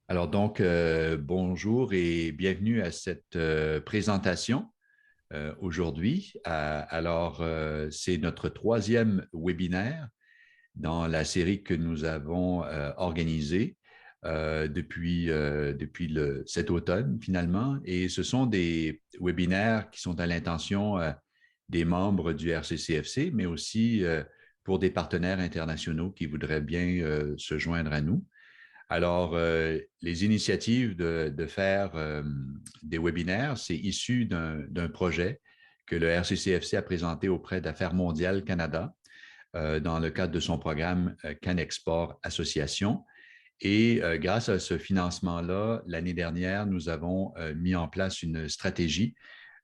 Alors donc, bonjour et bienvenue à cette présentation aujourd'hui. C'est notre troisième webinaire dans la série que nous avons organisée depuis cet automne finalement. Et ce sont des webinaires qui sont à l'intention des membres du RCCFC, mais aussi pour des partenaires internationaux qui voudraient bien se joindre à nous. Alors, les initiatives de faire des webinaires, c'est issu d'un projet que le RCCFC a présenté auprès d'Affaires mondiales Canada dans le cadre de son programme CanExport Association. Et grâce à ce financement-là, l'année dernière, nous avons mis en place une stratégie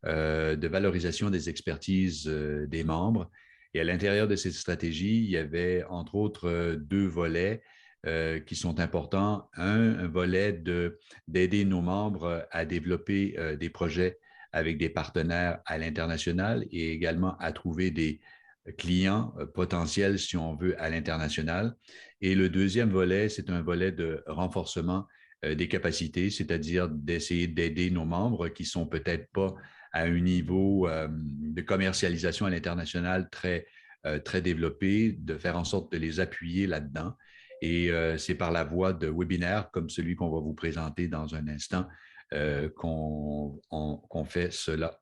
de valorisation des expertises des membres. Et à l'intérieur de cette stratégie, il y avait entre autres deux volets qui sont importants. Un volet d'aider nos membres à développer des projets avec des partenaires à l'international et également à trouver des clients potentiels, si on veut, à l'international. Et le deuxième volet, c'est un volet de renforcement des capacités, c'est-à-dire d'essayer d'aider nos membres qui sont peut-être pas à un niveau de commercialisation à l'international très développé, de faire en sorte de les appuyer là-dedans. Et c'est par la voie de webinaires comme celui qu'on va vous présenter dans un instant qu'on fait cela.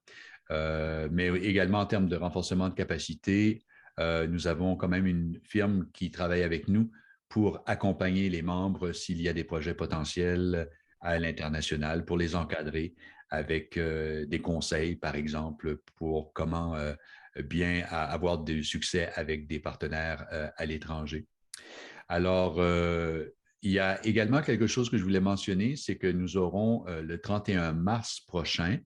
Mais également en termes de renforcement de capacité, nous avons quand même une firme qui travaille avec nous pour accompagner les membres s'il y a des projets potentiels à l'international, pour les encadrer avec des conseils, par exemple, pour comment bien avoir du succès avec des partenaires à l'étranger. Alors, il y a également quelque chose que je voulais mentionner, c'est que nous aurons le 31 mars prochain,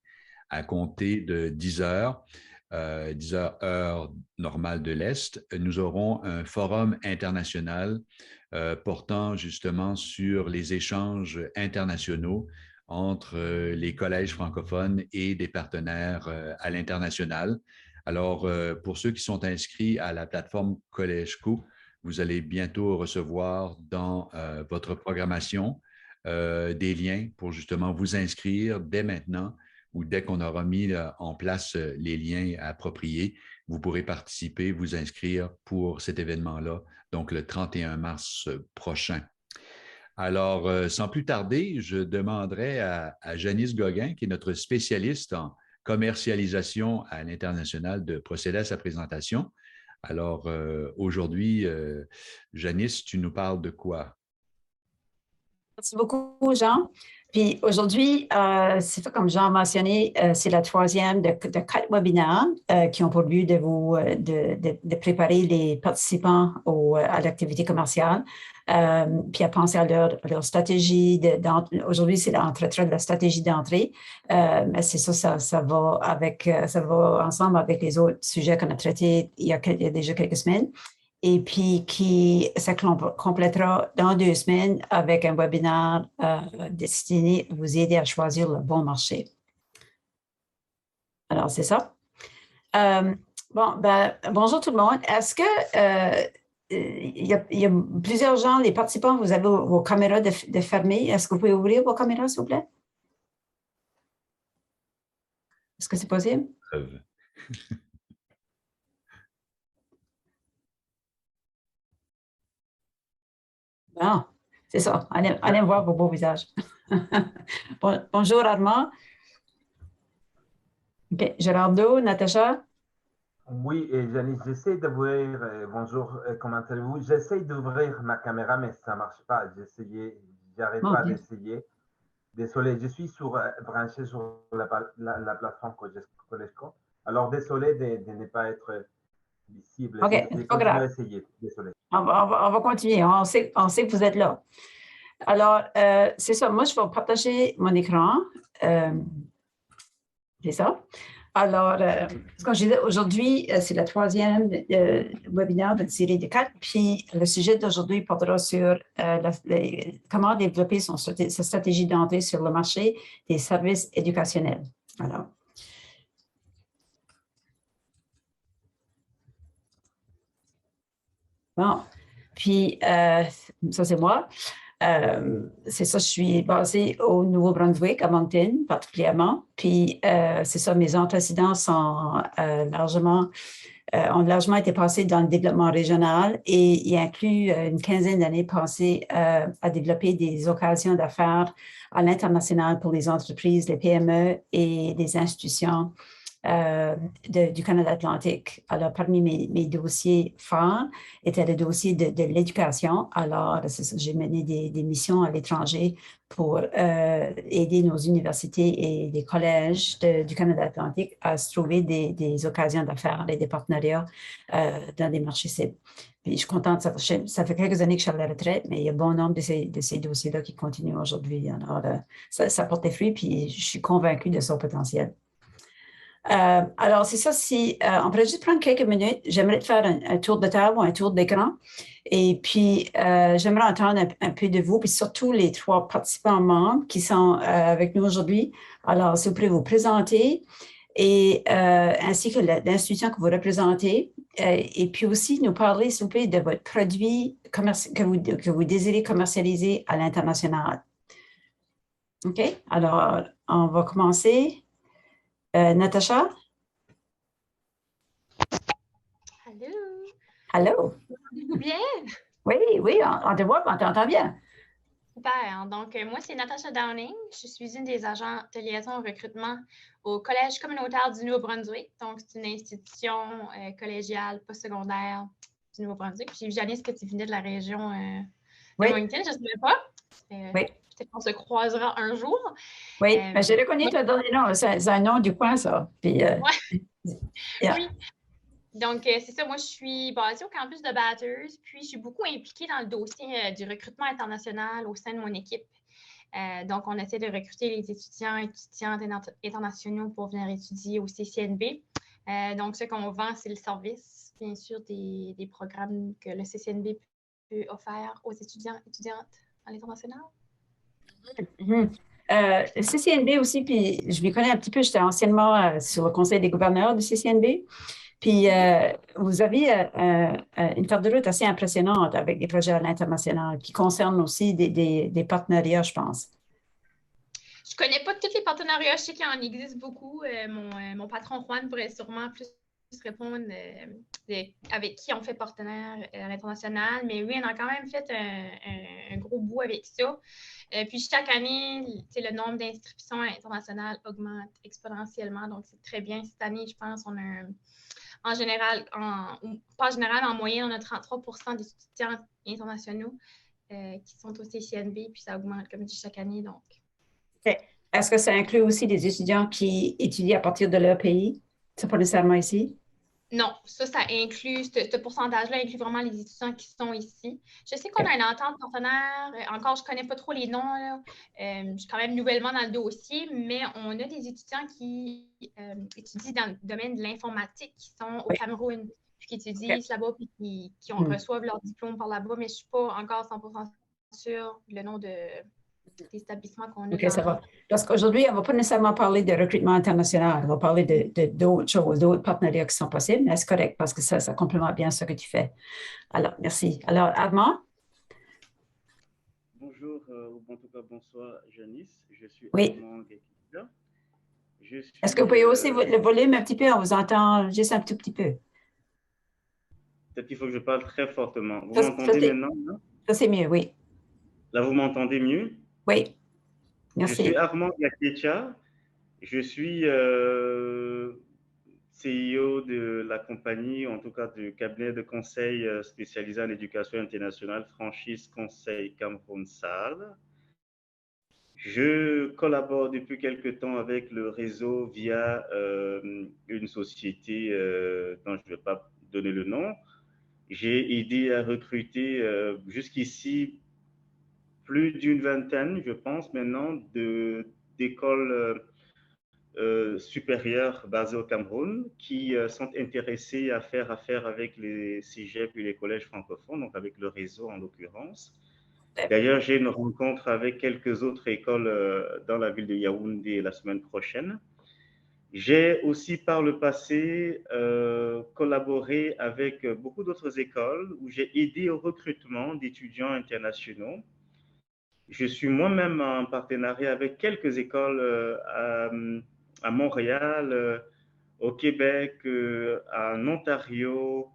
à compter de 10 heures, 10 heures heure normale de l'Est, nous aurons un forum international portant justement sur les échanges internationaux entre les collèges francophones et des partenaires à l'international. Alors, pour ceux qui sont inscrits à la plateforme CollegeCo, vous allez bientôt recevoir dans votre programmation des liens pour justement vous inscrire dès maintenant ou dès qu'on aura mis en place les liens appropriés. Vous pourrez participer, vous inscrire pour cet événement-là, donc le 31 mars prochain. Alors, sans plus tarder, je demanderai à Janice Gauguin, qui est notre spécialiste en commercialisation à l'international, de procéder à sa présentation. Alors, aujourd'hui, Janice, tu nous parles de quoi? Merci beaucoup, Jean. Puis aujourd'hui, c'est comme Jean a mentionné, c'est la troisième de 4 webinaires qui ont pour but de préparer les participants à l'activité commerciale, puis à penser à leur stratégie. Aujourd'hui, c'est l'entretien de la stratégie d'entrée, mais c'est ça va ensemble avec les autres sujets qu'on a traités il y a déjà quelques semaines. Et puis ça complétera dans 2 semaines avec un webinaire destiné à vous aider à choisir le bon marché. Alors, c'est ça. Bonjour tout le monde. Est-ce que il y a plusieurs gens, les participants, vous avez vos caméras de fermées. Est-ce que vous pouvez ouvrir vos caméras, s'il vous plaît? Est-ce que c'est possible? Bon, c'est ça. Allez voir vos beaux visages. Bonjour Armand. OK. Gerardo, Natacha. Oui, et Janice, j'essaie d'ouvrir, bonjour, comment allez-vous? J'essaie d'ouvrir ma caméra, mais ça ne marche pas. J'arrête pas d'essayer. Désolé, je suis branché sur la plateforme CollegeCo. Alors, désolé de ne pas être visible. OK, Je pas continue à grave. essayer. Désolé. On va continuer. On sait que vous êtes là. Alors, c'est ça. Moi, je vais partager mon écran. C'est ça. Alors, comme je disais, aujourd'hui, c'est la troisième webinaire d'une série de 4. Puis, le sujet d'aujourd'hui portera sur comment développer sa stratégie d'entrée sur le marché des services éducationnels. Alors. Bon. Puis, ça, c'est moi. c'est ça, je suis basée au Nouveau-Brunswick, à Moncton particulièrement. Puis c'est ça, mes antécédents sont ont largement été passés dans le développement régional et il inclut une quinzaine d'années passées à développer des occasions d'affaires à l'international pour les entreprises, les PME et les institutions du Canada Atlantique. Alors, parmi mes dossiers phares était le dossier de l'éducation. Alors, j'ai mené des missions à l'étranger pour aider nos universités et les collèges du Canada Atlantique à se trouver des occasions d'affaires et des partenariats dans des marchés cibles. Puis, je suis contente, ça fait quelques années que je suis à la retraite, mais il y a bon nombre de ces dossiers-là qui continuent aujourd'hui. Alors, ça porte des fruits, puis je suis convaincue de son potentiel. Alors, c'est ça, si on pourrait juste prendre quelques minutes, j'aimerais te faire un tour de table ou un tour d'écran. Et puis, j'aimerais entendre un peu de vous, puis surtout les trois participants membres qui sont avec nous aujourd'hui. Alors, s'il vous plaît, vous présenter et ainsi que l'institution que vous représentez. Et puis aussi, nous parler, s'il vous plaît, de votre produit que vous désirez commercialiser à l'international. OK? Alors, on va commencer. Natacha? Allô? Allô? Entendez-vous bien? Oui, oui, on te voit, on t'entend bien. Super. Donc, moi, c'est Natasha Downing. Je suis une des agents de liaison au recrutement au Collège communautaire du Nouveau-Brunswick. Donc, c'est une institution collégiale postsecondaire du Nouveau-Brunswick. Puis, Janice, que tu venais de la région de Moncton, je ne savais pas. Oui. Peut-être qu'on se croisera un jour. Oui, mais j'ai reconnu ton dernier nom. C'est un nom du coin, ça. Puis, yeah. Oui. Donc, c'est ça, moi, je suis basée au campus de Bathurst, puis je suis beaucoup impliquée dans le dossier du recrutement international au sein de mon équipe. Donc, on essaie de recruter les étudiantes internationaux pour venir étudier au CCNB. Donc, ce qu'on vend, c'est le service, bien sûr, des programmes que le CCNB peut offrir aux étudiantes à l'international. Le CCNB aussi, puis je m'y connais un petit peu, j'étais anciennement sur le conseil des gouverneurs du CCNB. Puis, vous avez une carte de route assez impressionnante avec des projets à l'international qui concernent aussi des partenariats, je pense. Je ne connais pas tous les partenariats, je sais qu'il en existe beaucoup. Mon patron Juan pourrait sûrement plus répondre avec qui on fait partenaire à l'international. Mais oui, on a quand même fait un gros bout avec ça. Puis chaque année, le nombre d'inscriptions internationales augmente exponentiellement. Donc, c'est très bien. Cette année, je pense, on a en général, pas en général, en moyenne, on a 33% des étudiants internationaux qui sont au CCNB, puis ça augmente, comme je dis, chaque année. Donc. Est-ce que ça inclut aussi des étudiants qui étudient à partir de leur pays? C'est pas nécessairement ici? Non, ça inclut, ce pourcentage-là inclut vraiment les étudiants qui sont ici. Je sais qu'on a une entente partenaire, encore, je ne connais pas trop les noms, là. Je suis quand même nouvellement dans le dossier, mais on a des étudiants qui étudient dans le domaine de l'informatique, qui sont au Cameroun, puis qui étudient là-bas, puis qui reçoivent leur diplôme par là-bas, mais je ne suis pas encore 100% sûre le nom d'établissements qu'on a. OK, ça va. Parce qu'aujourd'hui, on ne va pas nécessairement parler de recrutement international. On va parler d'autres choses, d'autres partenariats qui sont possibles, mais c'est correct parce que ça complémente bien ce que tu fais. Alors, merci. Alors, Armand? Bonjour, en tout cas, bonsoir, Janice. Je suis Oui. Armand Guéquilla. Est-ce que vous pouvez aussi le volume un petit peu? On vous entend juste un tout petit peu. Peut-être qu'il faut que je parle très fortement. Vous m'entendez maintenant? Là? Ça, c'est mieux, oui. Là, vous m'entendez mieux? Oui. Merci. Je suis Armand Guéquilla. Je suis CEO de la compagnie, en tout cas du cabinet de conseil spécialisé en éducation internationale, Franchise Conseil Cameroun-SAL. Je collabore depuis quelque temps avec le réseau via une société dont je ne vais pas donner le nom. J'ai aidé à recruter jusqu'ici plus d'une vingtaine, je pense maintenant, d'écoles supérieures basées au Cameroun qui sont intéressées à faire affaire avec les cégeps et les collèges francophones, donc avec le réseau en l'occurrence. D'ailleurs, j'ai une rencontre avec quelques autres écoles dans la ville de Yaoundé la semaine prochaine. J'ai aussi par le passé collaboré avec beaucoup d'autres écoles où j'ai aidé au recrutement d'étudiants internationaux je suis moi-même en partenariat avec quelques écoles à Montréal, au Québec, en Ontario.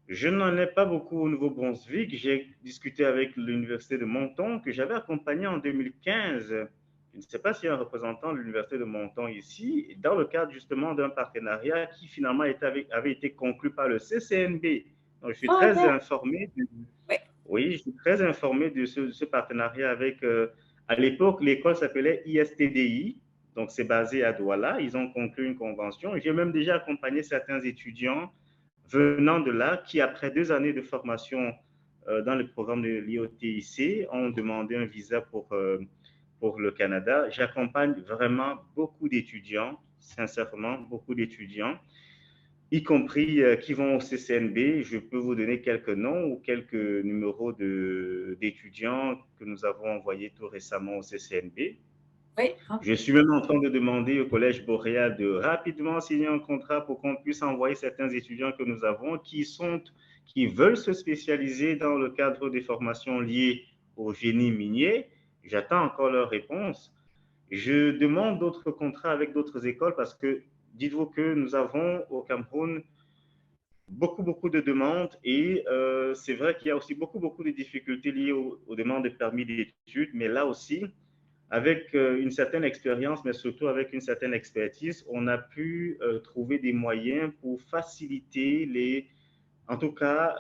Je n'en ai pas beaucoup au Nouveau-Brunswick. J'ai discuté avec l'Université de Moncton que j'avais accompagné en 2015. Je ne sais pas s'il y a un représentant de l'Université de Moncton ici, dans le cadre justement d'un partenariat qui finalement avait été conclu par le CCNB. Donc, je suis très informé. Oui, je suis très informé de ce partenariat avec, à l'époque, l'école s'appelait ISTDI, donc c'est basé à Douala. Ils ont conclu une convention. J'ai même déjà accompagné certains étudiants venant de là qui, après 2 années de formation dans le programme de l'IOTIC, ont demandé un visa pour le Canada. J'accompagne vraiment beaucoup d'étudiants, sincèrement, beaucoup d'étudiants, y compris qui vont au CCNB. Je peux vous donner quelques noms ou quelques numéros d'étudiants que nous avons envoyés tout récemment au CCNB. Oui. Je suis même en train de demander au Collège Boréal de rapidement signer un contrat pour qu'on puisse envoyer certains étudiants que nous avons qui veulent se spécialiser dans le cadre des formations liées au génie minier. J'attends encore leur réponse. Je demande d'autres contrats avec d'autres écoles parce que dites-vous que nous avons au Cameroun beaucoup de demandes et c'est vrai qu'il y a aussi beaucoup de difficultés liées aux demandes de permis d'études, mais là aussi, avec une certaine expérience, mais surtout avec une certaine expertise, on a pu trouver des moyens pour faciliter en tout cas,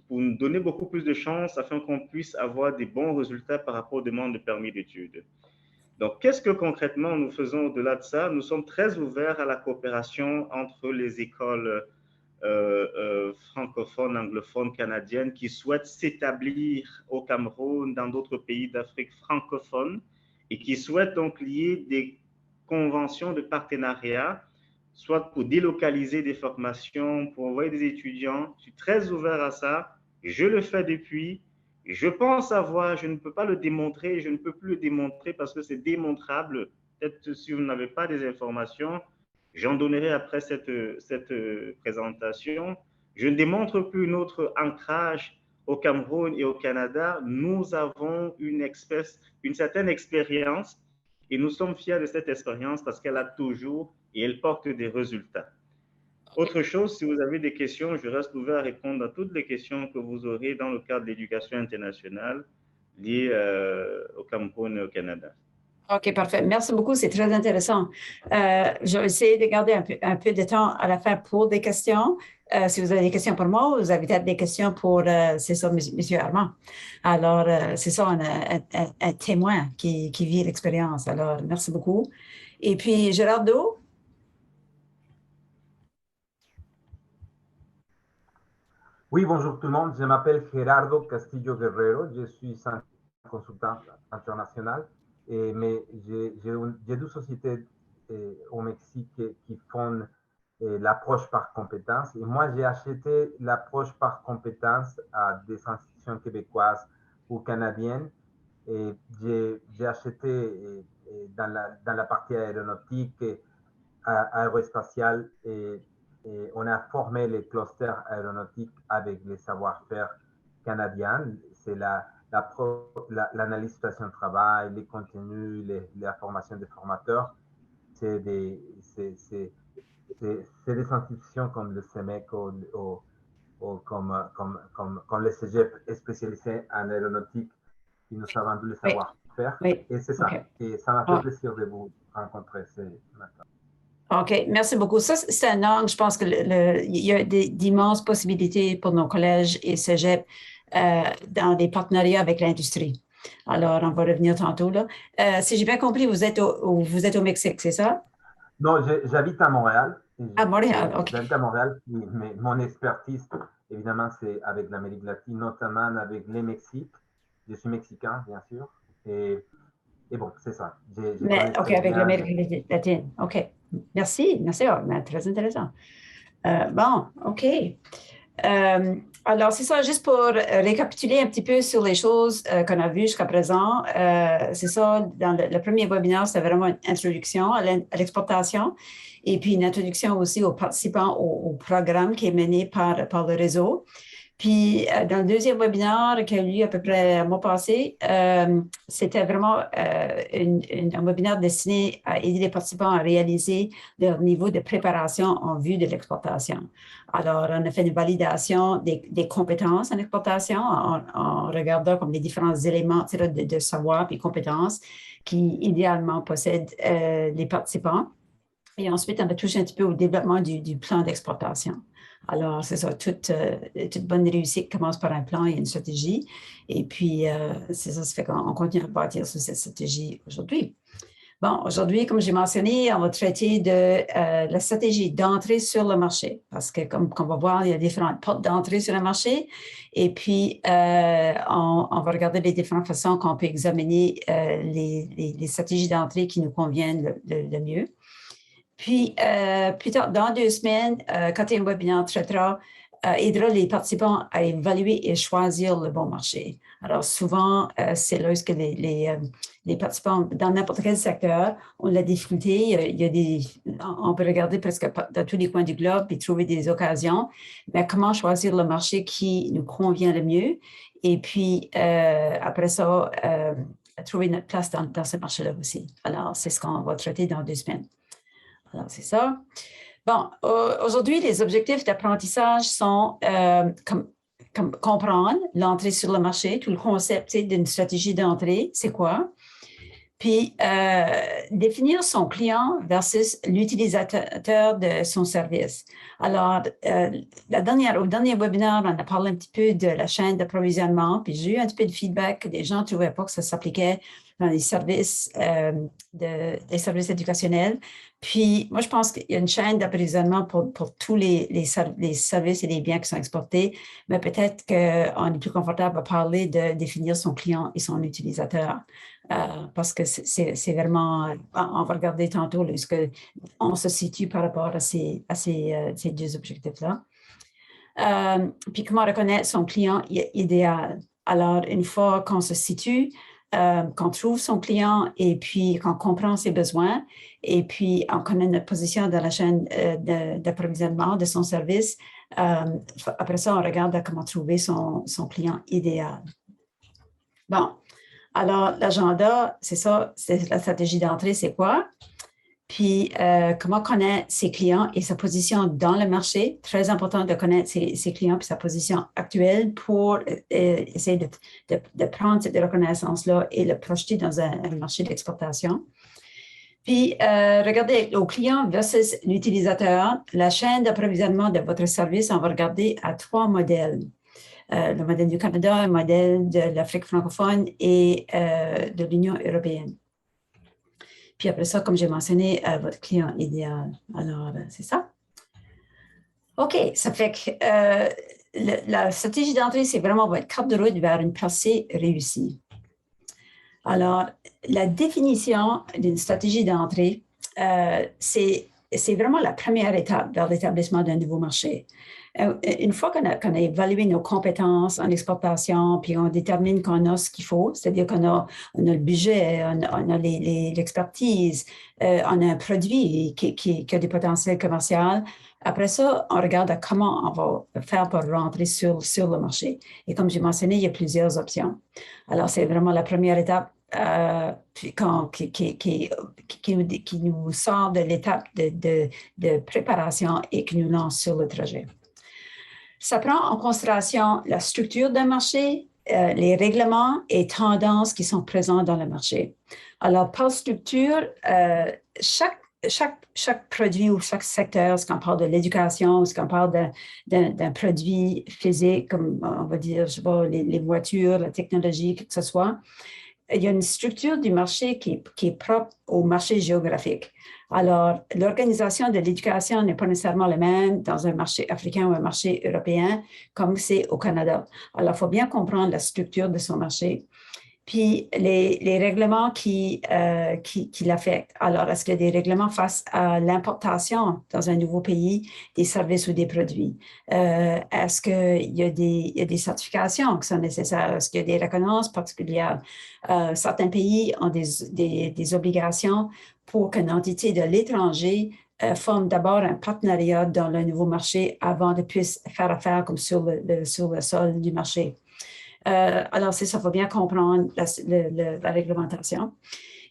pour nous donner beaucoup plus de chances afin qu'on puisse avoir des bons résultats par rapport aux demandes de permis d'études. Donc, qu'est-ce que concrètement nous faisons au-delà de ça? Nous sommes très ouverts à la coopération entre les écoles francophones, anglophones, canadiennes qui souhaitent s'établir au Cameroun, dans d'autres pays d'Afrique francophone et qui souhaitent donc lier des conventions de partenariat, soit pour délocaliser des formations, pour envoyer des étudiants. Je suis très ouvert à ça. Je le fais depuis. Je pense avoir, je ne peux pas le démontrer, je ne peux plus le démontrer parce que c'est démontrable. Peut-être si vous n'avez pas des informations, j'en donnerai après cette présentation. Je ne démontre plus notre ancrage au Cameroun et au Canada. Nous avons une certaine expérience et nous sommes fiers de cette expérience parce qu'elle a toujours et elle porte des résultats. Autre chose, si vous avez des questions, je reste ouvert à répondre à toutes les questions que vous aurez dans le cadre de l'éducation internationale liée au Cameroun et au Canada. OK, parfait. Merci beaucoup, c'est très intéressant. Je vais essayer de garder un peu de temps à la fin pour des questions. Si vous avez des questions pour moi, vous avez peut-être des questions pour, c'est ça, M. Armand. Alors, c'est ça, un témoin qui vit l'expérience. Alors, merci beaucoup. Et puis, Gerardo? Oui, bonjour tout le monde. Je m'appelle Gerardo Castillo Guerrero. Je suis un consultant international. Mais j'ai 2 sociétés au Mexique qui font l'approche par compétence. Et moi, j'ai acheté l'approche par compétence à des institutions québécoises ou canadiennes. Et j'ai acheté dans la partie aéronautique, aérospatiale, et on a formé les clusters aéronautiques avec les savoir-faire canadiens. C'est l'analyse station de travail, les contenus, la formation des formateurs. C'est des institutions comme le CEMEC ou comme le Cégep spécialisé en aéronautique qui nous a vendu le savoir-faire. Oui. Et c'est ça. Okay. Et ça m'a fait plaisir de vous rencontrer ce matin. OK, merci beaucoup. Ça, c'est un angle, je pense qu'il y a d'immenses possibilités pour nos collèges et cégeps dans des partenariats avec l'industrie. Alors, on va revenir tantôt là. Si j'ai bien compris, vous êtes au Mexique, c'est ça? Non, j'habite à Montréal. À Montréal, OK. J'habite à Montréal, mais mon expertise, évidemment, c'est avec l'Amérique latine, notamment avec les Mexiques. Je suis mexicain, bien sûr. Et bon, c'est ça. OK, avec l'Amérique latine. OK. Merci. Très intéressant. Bon, OK. Alors, c'est ça, juste pour récapituler un petit peu sur les choses qu'on a vues jusqu'à présent. C'est ça, dans le premier webinaire, c'était vraiment une introduction à l'exportation et puis une introduction aussi aux participants au programme qui est mené par le réseau. Puis, dans le deuxième webinaire qui a eu lieu à peu près un mois passé, c'était vraiment un webinaire destiné à aider les participants à réaliser leur niveau de préparation en vue de l'exportation. Alors, on a fait une validation des compétences en exportation en regardant comme les différents éléments de savoir et compétences qui idéalement possèdent les participants. Et ensuite, on a touché un petit peu au développement du plan d'exportation. Alors, c'est ça, toute bonne réussite commence par un plan et une stratégie. Et puis, c'est ça, ça fait qu'on continue à bâtir sur cette stratégie aujourd'hui. Bon, aujourd'hui, comme j'ai mentionné, on va traiter de la stratégie d'entrée sur le marché. Parce que, comme on va voir, il y a différentes portes d'entrée sur le marché. Et puis, on va regarder les différentes façons qu'on peut examiner les stratégies d'entrée qui nous conviennent le mieux. Puis, plus tard, dans 2 semaines, quatrième webinaire traitera, aidera les participants à évaluer et choisir le bon marché. Alors, souvent, c'est lorsque les participants, dans n'importe quel secteur, ont la difficulté. Il y a on peut regarder presque dans tous les coins du globe et trouver des occasions. Mais comment choisir le marché qui nous convient le mieux? Et puis, après ça, trouver notre place dans ce marché-là aussi. Alors, c'est ce qu'on va traiter dans 2 semaines. Alors, c'est ça. Bon, aujourd'hui, les objectifs d'apprentissage sont comprendre l'entrée sur le marché, tout le concept d'une stratégie d'entrée, c'est quoi? Puis, définir son client versus l'utilisateur de son service. Alors, au dernier webinaire, on a parlé un petit peu de la chaîne d'approvisionnement, puis j'ai eu un petit peu de feedback que les gens ne trouvaient pas que ça s'appliquait dans les services, des services éducationnels. Puis, moi, je pense qu'il y a une chaîne d'approvisionnement pour tous les services et les biens qui sont exportés, mais peut-être qu'on est plus confortable à parler de définir son client et son utilisateur. Parce que c'est vraiment, on va regarder tantôt est-ce qu'on se situe par rapport à ces 2 objectifs-là. Puis comment reconnaître son client idéal. Alors, une fois qu'on se situe, qu'on trouve son client et puis qu'on comprend ses besoins et puis on connaît notre position dans la chaîne d'approvisionnement de son service, après ça, on regarde comment trouver son client idéal. Bon. Alors, l'agenda, c'est ça, c'est la stratégie d'entrée, c'est quoi? Puis, comment connaître ses clients et sa position dans le marché. Très important de connaître ses clients et sa position actuelle pour essayer de prendre cette reconnaissance-là et le projeter dans un marché d'exportation. Puis, regardez au client versus l'utilisateur. La chaîne d'approvisionnement de votre service, on va regarder à 3 modèles. Le modèle du Canada, le modèle de l'Afrique francophone et de l'Union européenne. Puis après ça, comme j'ai mentionné, votre client idéal. Alors, c'est ça. OK, ça fait que la stratégie d'entrée, c'est vraiment votre carte de route vers une percée réussie. Alors, la définition d'une stratégie d'entrée, c'est vraiment la première étape vers l'établissement d'un nouveau marché. Une fois qu'on a évalué nos compétences en exportation, puis on détermine qu'on a ce qu'il faut, c'est-à-dire qu'on a le budget, on a l'expertise, on a un produit qui a des potentiels commerciaux. Après ça, on regarde comment on va faire pour rentrer sur le marché. Et comme j'ai mentionné, il y a plusieurs options. Alors, c'est vraiment la première étape qui nous sort de l'étape de préparation et qui nous lance sur le trajet. Ça prend en considération la structure d'un marché, les règlements et tendances qui sont présents dans le marché. Alors, par structure, chaque produit ou chaque secteur, est-ce qu'on parle de l'éducation, est-ce qu'on parle d'un produit physique, comme on va dire, je sais pas, les voitures, la technologie, que ce soit, il y a une structure du marché qui est propre au marché géographique. Alors, l'organisation de l'éducation n'est pas nécessairement la même dans un marché africain ou un marché européen comme c'est au Canada. Alors, il faut bien comprendre la structure de son marché. Puis, les règlements qui l'affectent. Alors, est-ce qu'il y a des règlements face à l'importation dans un nouveau pays des services ou des produits? Est-ce qu'il y a des certifications qui sont nécessaires? Est-ce qu'il y a des reconnaissances particulières? Certains pays ont des obligations pour qu'une entité de l'étranger forment d'abord un partenariat dans le nouveau marché avant de puisse faire affaire comme sur le sol du marché. Alors, c'est ça, il faut bien comprendre la réglementation.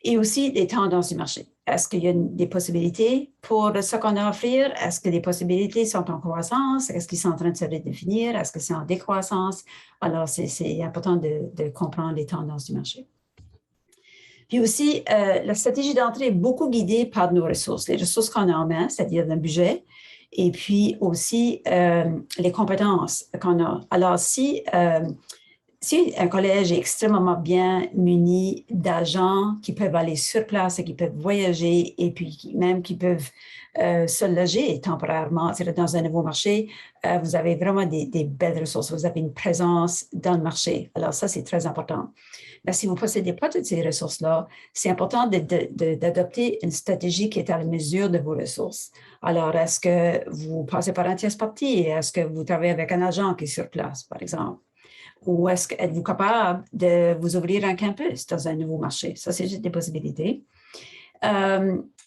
Et aussi les tendances du marché. Est-ce qu'il y a des possibilités pour ce qu'on a à offrir? Est-ce que les possibilités sont en croissance? Est-ce qu'ils sont en train de se redéfinir? Est-ce que c'est en décroissance? Alors, c'est important de comprendre les tendances du marché. Puis aussi, la stratégie d'entrée est beaucoup guidée par nos ressources, les ressources qu'on a en main, c'est-à-dire le budget, et puis aussi les compétences qu'on a. Alors, si un collège est extrêmement bien muni d'agents qui peuvent aller sur place et qui peuvent voyager et puis même qui peuvent se loger temporairement dans un nouveau marché, vous avez vraiment des belles ressources. Vous avez une présence dans le marché. Alors ça, c'est très important. Mais si vous ne possédez pas toutes ces ressources-là, c'est important d'adopter une stratégie qui est à la mesure de vos ressources. Alors, est-ce que vous passez par un tiers parti? Est-ce que vous travaillez avec un agent qui est sur place, par exemple? Ou êtes-vous capable de vous ouvrir un campus dans un nouveau marché? Ça, c'est juste des possibilités.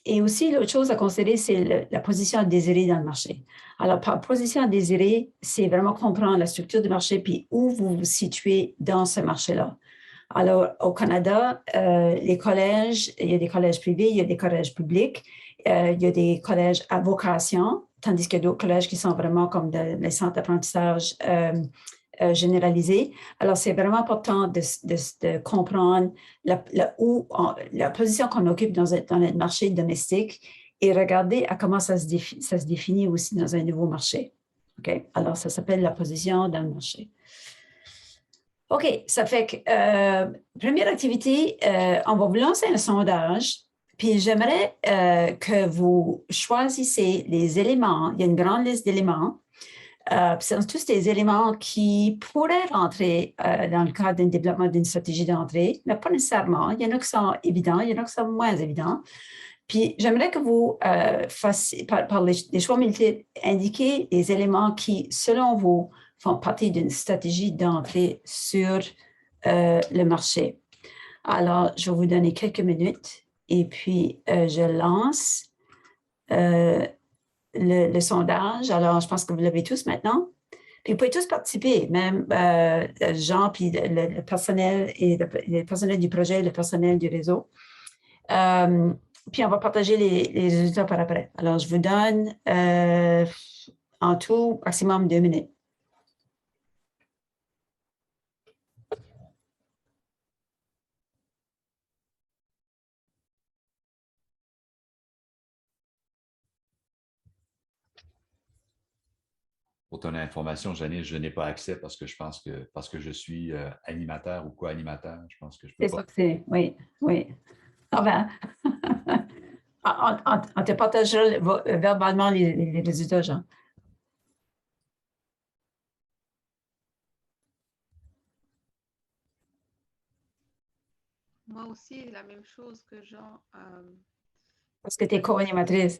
Et aussi, l'autre chose à considérer, c'est la position désirée dans le marché. Alors, par position désirée, c'est vraiment comprendre la structure du marché puis où vous vous situez dans ce marché-là. Alors, au Canada, les collèges, il y a des collèges privés, il y a des collèges publics, il y a des collèges à vocation, tandis qu'il y a d'autres collèges qui sont vraiment comme des centres d'apprentissage généralisés. Alors, c'est vraiment important de comprendre la position qu'on occupe dans notre marché domestique et regarder à comment ça se définit aussi dans un nouveau marché. OK? Alors, ça s'appelle la position dans le marché. OK, ça fait que, première activité, on va vous lancer un sondage, puis j'aimerais que vous choisissez les éléments. Il y a une grande liste d'éléments. Ce sont tous des éléments qui pourraient rentrer dans le cadre d'un développement d'une stratégie d'entrée, mais pas nécessairement. Il y en a qui sont évidents, il y en a qui sont moins évidents. Puis, j'aimerais que vous fassiez, par les choix multiples, indiquer les éléments qui, selon vous, font partie d'une stratégie d'entrée sur le marché. Alors, je vais vous donner quelques minutes et puis je lance le sondage. Alors, je pense que vous l'avez tous maintenant. Puis, vous pouvez tous participer, même Jean, puis le personnel et le personnel du projet, le personnel du réseau. Puis, on va partager les résultats par après. Alors, je vous donne en tout maximum 2 minutes. Pour ton information, Janice, je n'ai pas accès parce que je pense parce que je suis animateur ou co-animateur, je pense que je peux pas. C'est ça que c'est, oui, oui. Ah ben, on te partagera verbalement les résultats, Jean. Moi aussi, la même chose que Jean. Parce que tu es co-animatrice.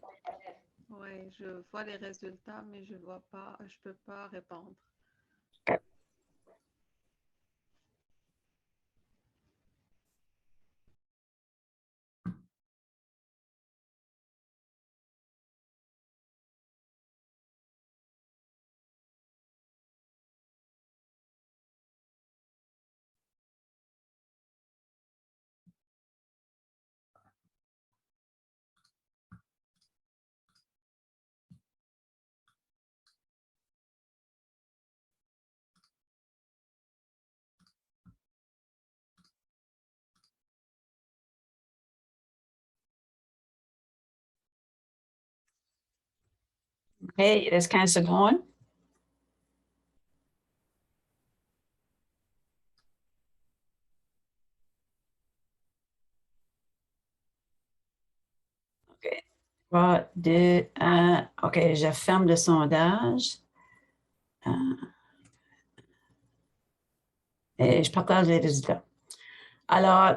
Oui, je vois les résultats, mais je vois pas, je peux pas répondre. Okay. OK, il reste 15 secondes. OK. 3, 2, 1. OK, je ferme le sondage. Et je partage les résultats. Alors,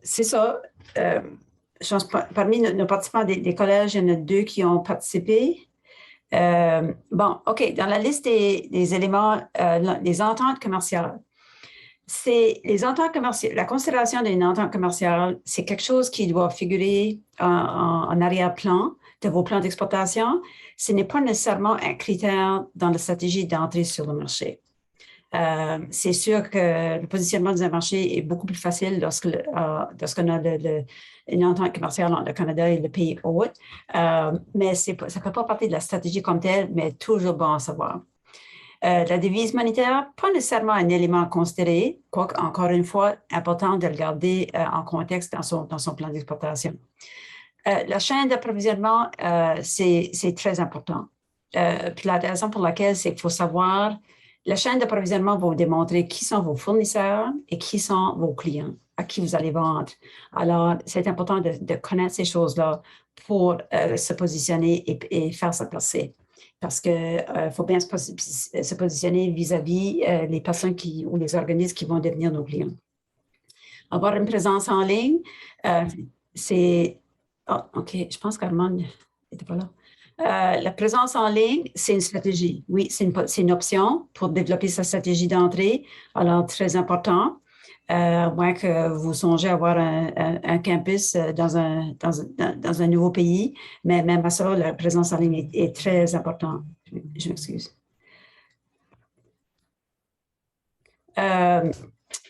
c'est ça. Je pense parmi nos participants des collèges, il y en a 2 qui ont participé. Bon, OK, dans la liste des éléments, les ententes commerciales. C'est les ententes commerciales. La considération d'une entente commerciale, c'est quelque chose qui doit figurer en arrière-plan de vos plans d'exportation, ce n'est pas nécessairement un critère dans la stratégie d'entrée sur le marché. C'est sûr que le positionnement dans un marché est beaucoup plus facile lorsqu'on a une entente commerciale entre le Canada et le pays hôte, mais ça ne fait pas partie de la stratégie comme telle, mais toujours bon à savoir. La devise monétaire, pas nécessairement un élément à considérer, quoique, encore une fois, important de le garder en contexte dans son plan d'exportation. La chaîne d'approvisionnement, c'est très important. Puis la raison pour laquelle, c'est qu'il faut savoir, la chaîne d'approvisionnement va vous démontrer qui sont vos fournisseurs et qui sont vos clients, à qui vous allez vendre. Alors, c'est important de connaître ces choses-là pour se positionner et faire sa placée. Parce qu'il faut bien se positionner vis-à-vis les personnes ou les organismes qui vont devenir nos clients. Avoir une présence en ligne, c'est... Oh, OK, je pense qu'Armand n'était pas là. La présence en ligne, c'est une stratégie. Oui, c'est une option pour développer sa stratégie d'entrée. Alors, très important. À moins que vous songez à avoir un campus dans un nouveau pays. Mais même à ça, la présence en ligne est très importante. Je m'excuse.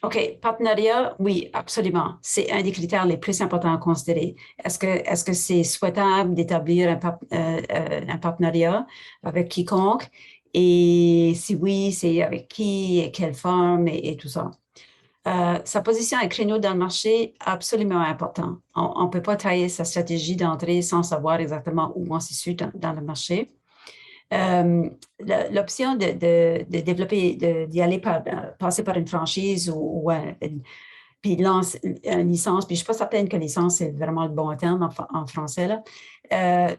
OK, partenariat, oui, absolument. C'est un des critères les plus importants à considérer. Est-ce que c'est souhaitable d'établir un partenariat avec quiconque? Et si oui, c'est avec qui et quelle forme et tout ça. Sa position et créneau dans le marché, absolument important. On ne peut pas tailler sa stratégie d'entrée sans savoir exactement où on se situe dans le marché. L'option de développer, d'y aller passer par une franchise puis une licence, puis je ne suis pas certaine que licence, c'est vraiment le bon terme en français, là.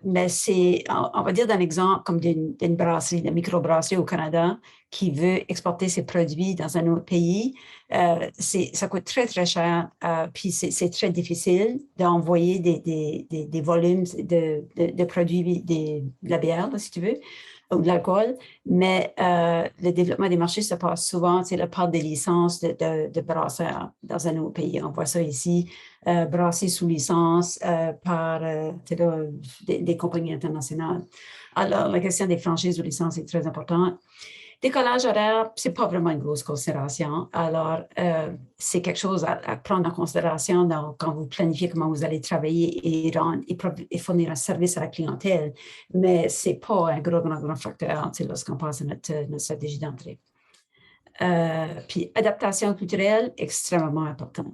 Mais c'est, on va dire d'un exemple comme d'une brasserie, d'une microbrasserie au Canada qui veut exporter ses produits dans un autre pays. Ça coûte très, très cher, puis c'est très difficile d'envoyer des volumes de produits, de la bière, là, si tu veux, ou de l'alcool, mais le développement des marchés se passe souvent, c'est la part des licences de brasseurs dans un autre pays. On voit ça ici, brassé sous licence par des compagnies internationales. Alors, la question des franchises ou licences est très importante. Décollage horaire, ce n'est pas vraiment une grosse considération. Alors, c'est quelque chose à prendre en considération quand vous planifiez comment vous allez travailler et fournir un service à la clientèle. Mais ce n'est pas un grand facteur lorsqu'on pense à notre stratégie d'entrée. Puis, adaptation culturelle, extrêmement important.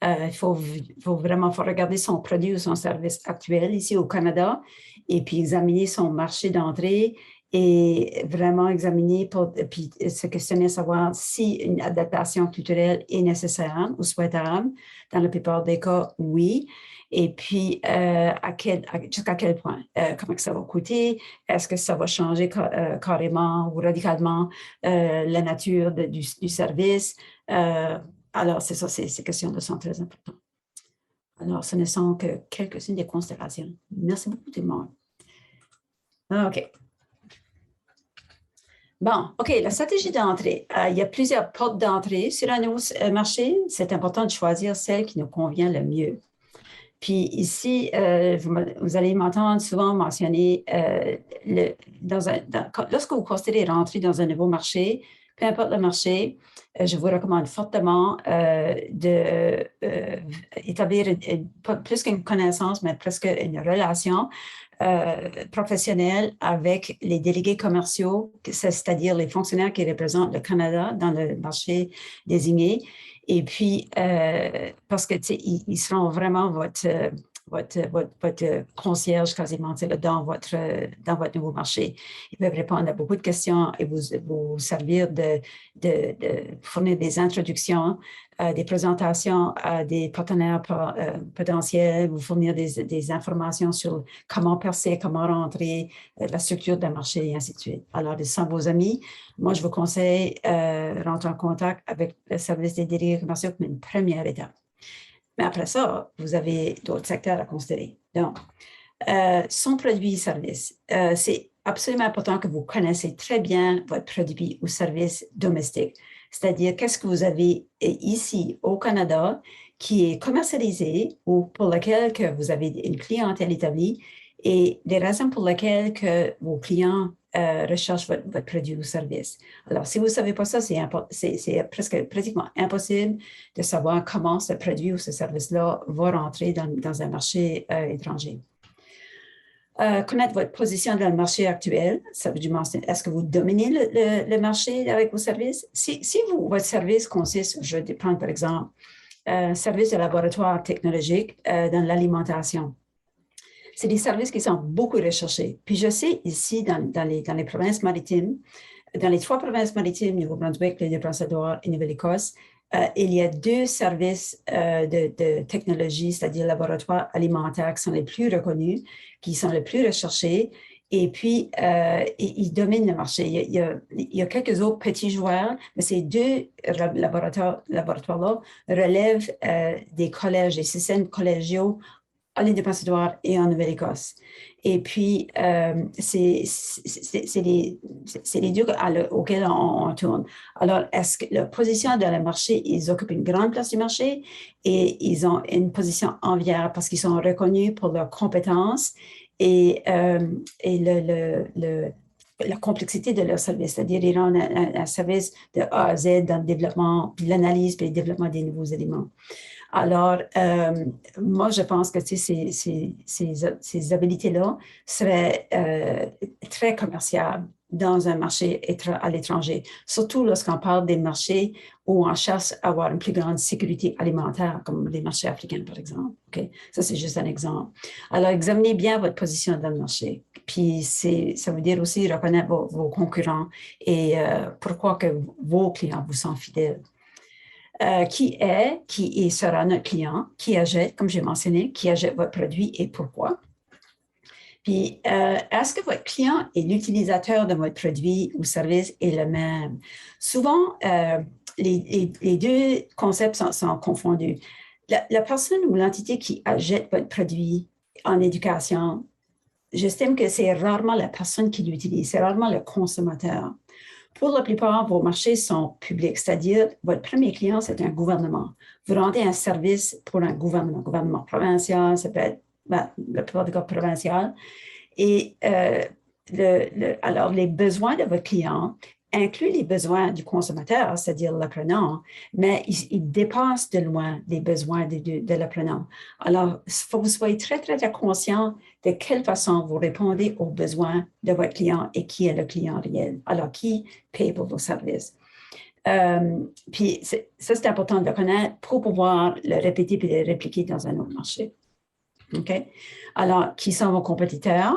Il faut vraiment regarder son produit ou son service actuel ici au Canada et puis examiner son marché d'entrée et vraiment examiner puis se questionner à savoir si une adaptation culturelle est nécessaire ou souhaitable. Dans la plupart des cas, oui. Et puis, jusqu'à quel point? Comment que ça va coûter? Est-ce que ça va changer carrément ou radicalement la nature du service? Alors, c'est ça, ces questions sont très importantes. Alors, ce ne sont que quelques-unes des considérations. Merci beaucoup tout le monde. OK. Bon, OK, la stratégie d'entrée. Il y a plusieurs portes d'entrée sur un nouveau marché. C'est important de choisir celle qui nous convient le mieux. Puis ici, vous allez m'entendre souvent mentionner, lorsque vous considérez rentrer dans un nouveau marché, peu importe le marché, je vous recommande fortement d'établir plus qu'une connaissance, mais presque une relation professionnelle avec les délégués commerciaux, c'est-à-dire les fonctionnaires qui représentent le Canada dans le marché désigné. Et puis, parce que ils seront vraiment votre concierge quasiment dans votre nouveau marché. Ils peuvent répondre à beaucoup de questions et vous servir de fournir des introductions, des présentations à des partenaires potentiels, vous fournir des informations sur comment percer, comment rentrer, la structure d'un marché et ainsi de suite. Alors, sans vos amis, moi, je vous conseille rentrer en contact avec le service des délégués commerciaux comme une première étape. Mais après ça, vous avez d'autres secteurs à considérer. Donc, son produit et service. C'est absolument important que vous connaissiez très bien votre produit ou service domestique. C'est-à-dire, qu'est-ce que vous avez ici au Canada qui est commercialisé ou pour lequel que vous avez une clientèle établie et les raisons pour lesquelles que vos clients recherchent votre produit ou service. Alors, si vous ne savez pas ça, c'est pratiquement impossible de savoir comment ce produit ou ce service-là va rentrer dans un marché étranger. Connaître votre position dans le marché actuel, ça veut dire, est-ce que vous dominez le marché avec vos services? Si votre service consiste, je vais prendre par exemple, un service de laboratoire technologique dans l'alimentation. C'est des services qui sont beaucoup recherchés. Puis je sais ici, dans les provinces maritimes, dans les 3 provinces maritimes, Nouveau-Brunswick, l'île de Prince-Édouard et Nouvelle-Écosse, il y a 2 services de technologie, c'est-à-dire laboratoires alimentaires qui sont les plus reconnus, qui sont les plus recherchés, et puis ils dominent le marché. Il y a quelques autres petits joueurs, mais ces 2 laboratoires-là relèvent des collèges, des systèmes collégiaux à l'île de Prince-Édouard et en Nouvelle-Écosse. Et puis, c'est les 2 auxquels on tourne. Alors, est-ce que la position dans le marché, ils occupent une grande place du marché et ils ont une position enviable parce qu'ils sont reconnus pour leurs compétences et la complexité de leur service, c'est-à-dire ils rendent un service de A à Z dans le développement, puis l'analyse, puis le développement des nouveaux éléments. Alors, moi, je pense que ces habiletés-là seraient très commerciables dans un marché à l'étranger, surtout lorsqu'on parle des marchés où on cherche à avoir une plus grande sécurité alimentaire, comme les marchés africains, par exemple. Okay? Ça, c'est juste un exemple. Alors, examinez bien votre position dans le marché. Puis, ça veut dire aussi reconnaître vos concurrents et pourquoi que vos clients vous sont fidèles. Qui sera notre client, qui achète, comme j'ai mentionné, qui achète votre produit et pourquoi. Puis, est-ce que votre client et l'utilisateur de votre produit ou service est le même? Souvent, les 2 concepts sont confondus. La personne ou l'entité qui achète votre produit en éducation, j'estime que c'est rarement la personne qui l'utilise, c'est rarement le consommateur. Pour la plupart, vos marchés sont publics, c'est-à-dire votre premier client, c'est un gouvernement. Vous rendez un service pour un gouvernement provincial, ça peut être la plupart des cas provincial. Et alors, les besoins de votre client incluent les besoins du consommateur, c'est-à-dire l'apprenant, mais ils dépassent de loin les besoins de l'apprenant. Alors, il faut que vous soyez très, très, très conscient de quelle façon vous répondez aux besoins de votre client et qui est le client réel. Alors, qui paye pour vos services? Puis, ça, c'est important de le connaître pour pouvoir le répéter et le répliquer dans un autre marché. OK? Alors, qui sont vos compétiteurs?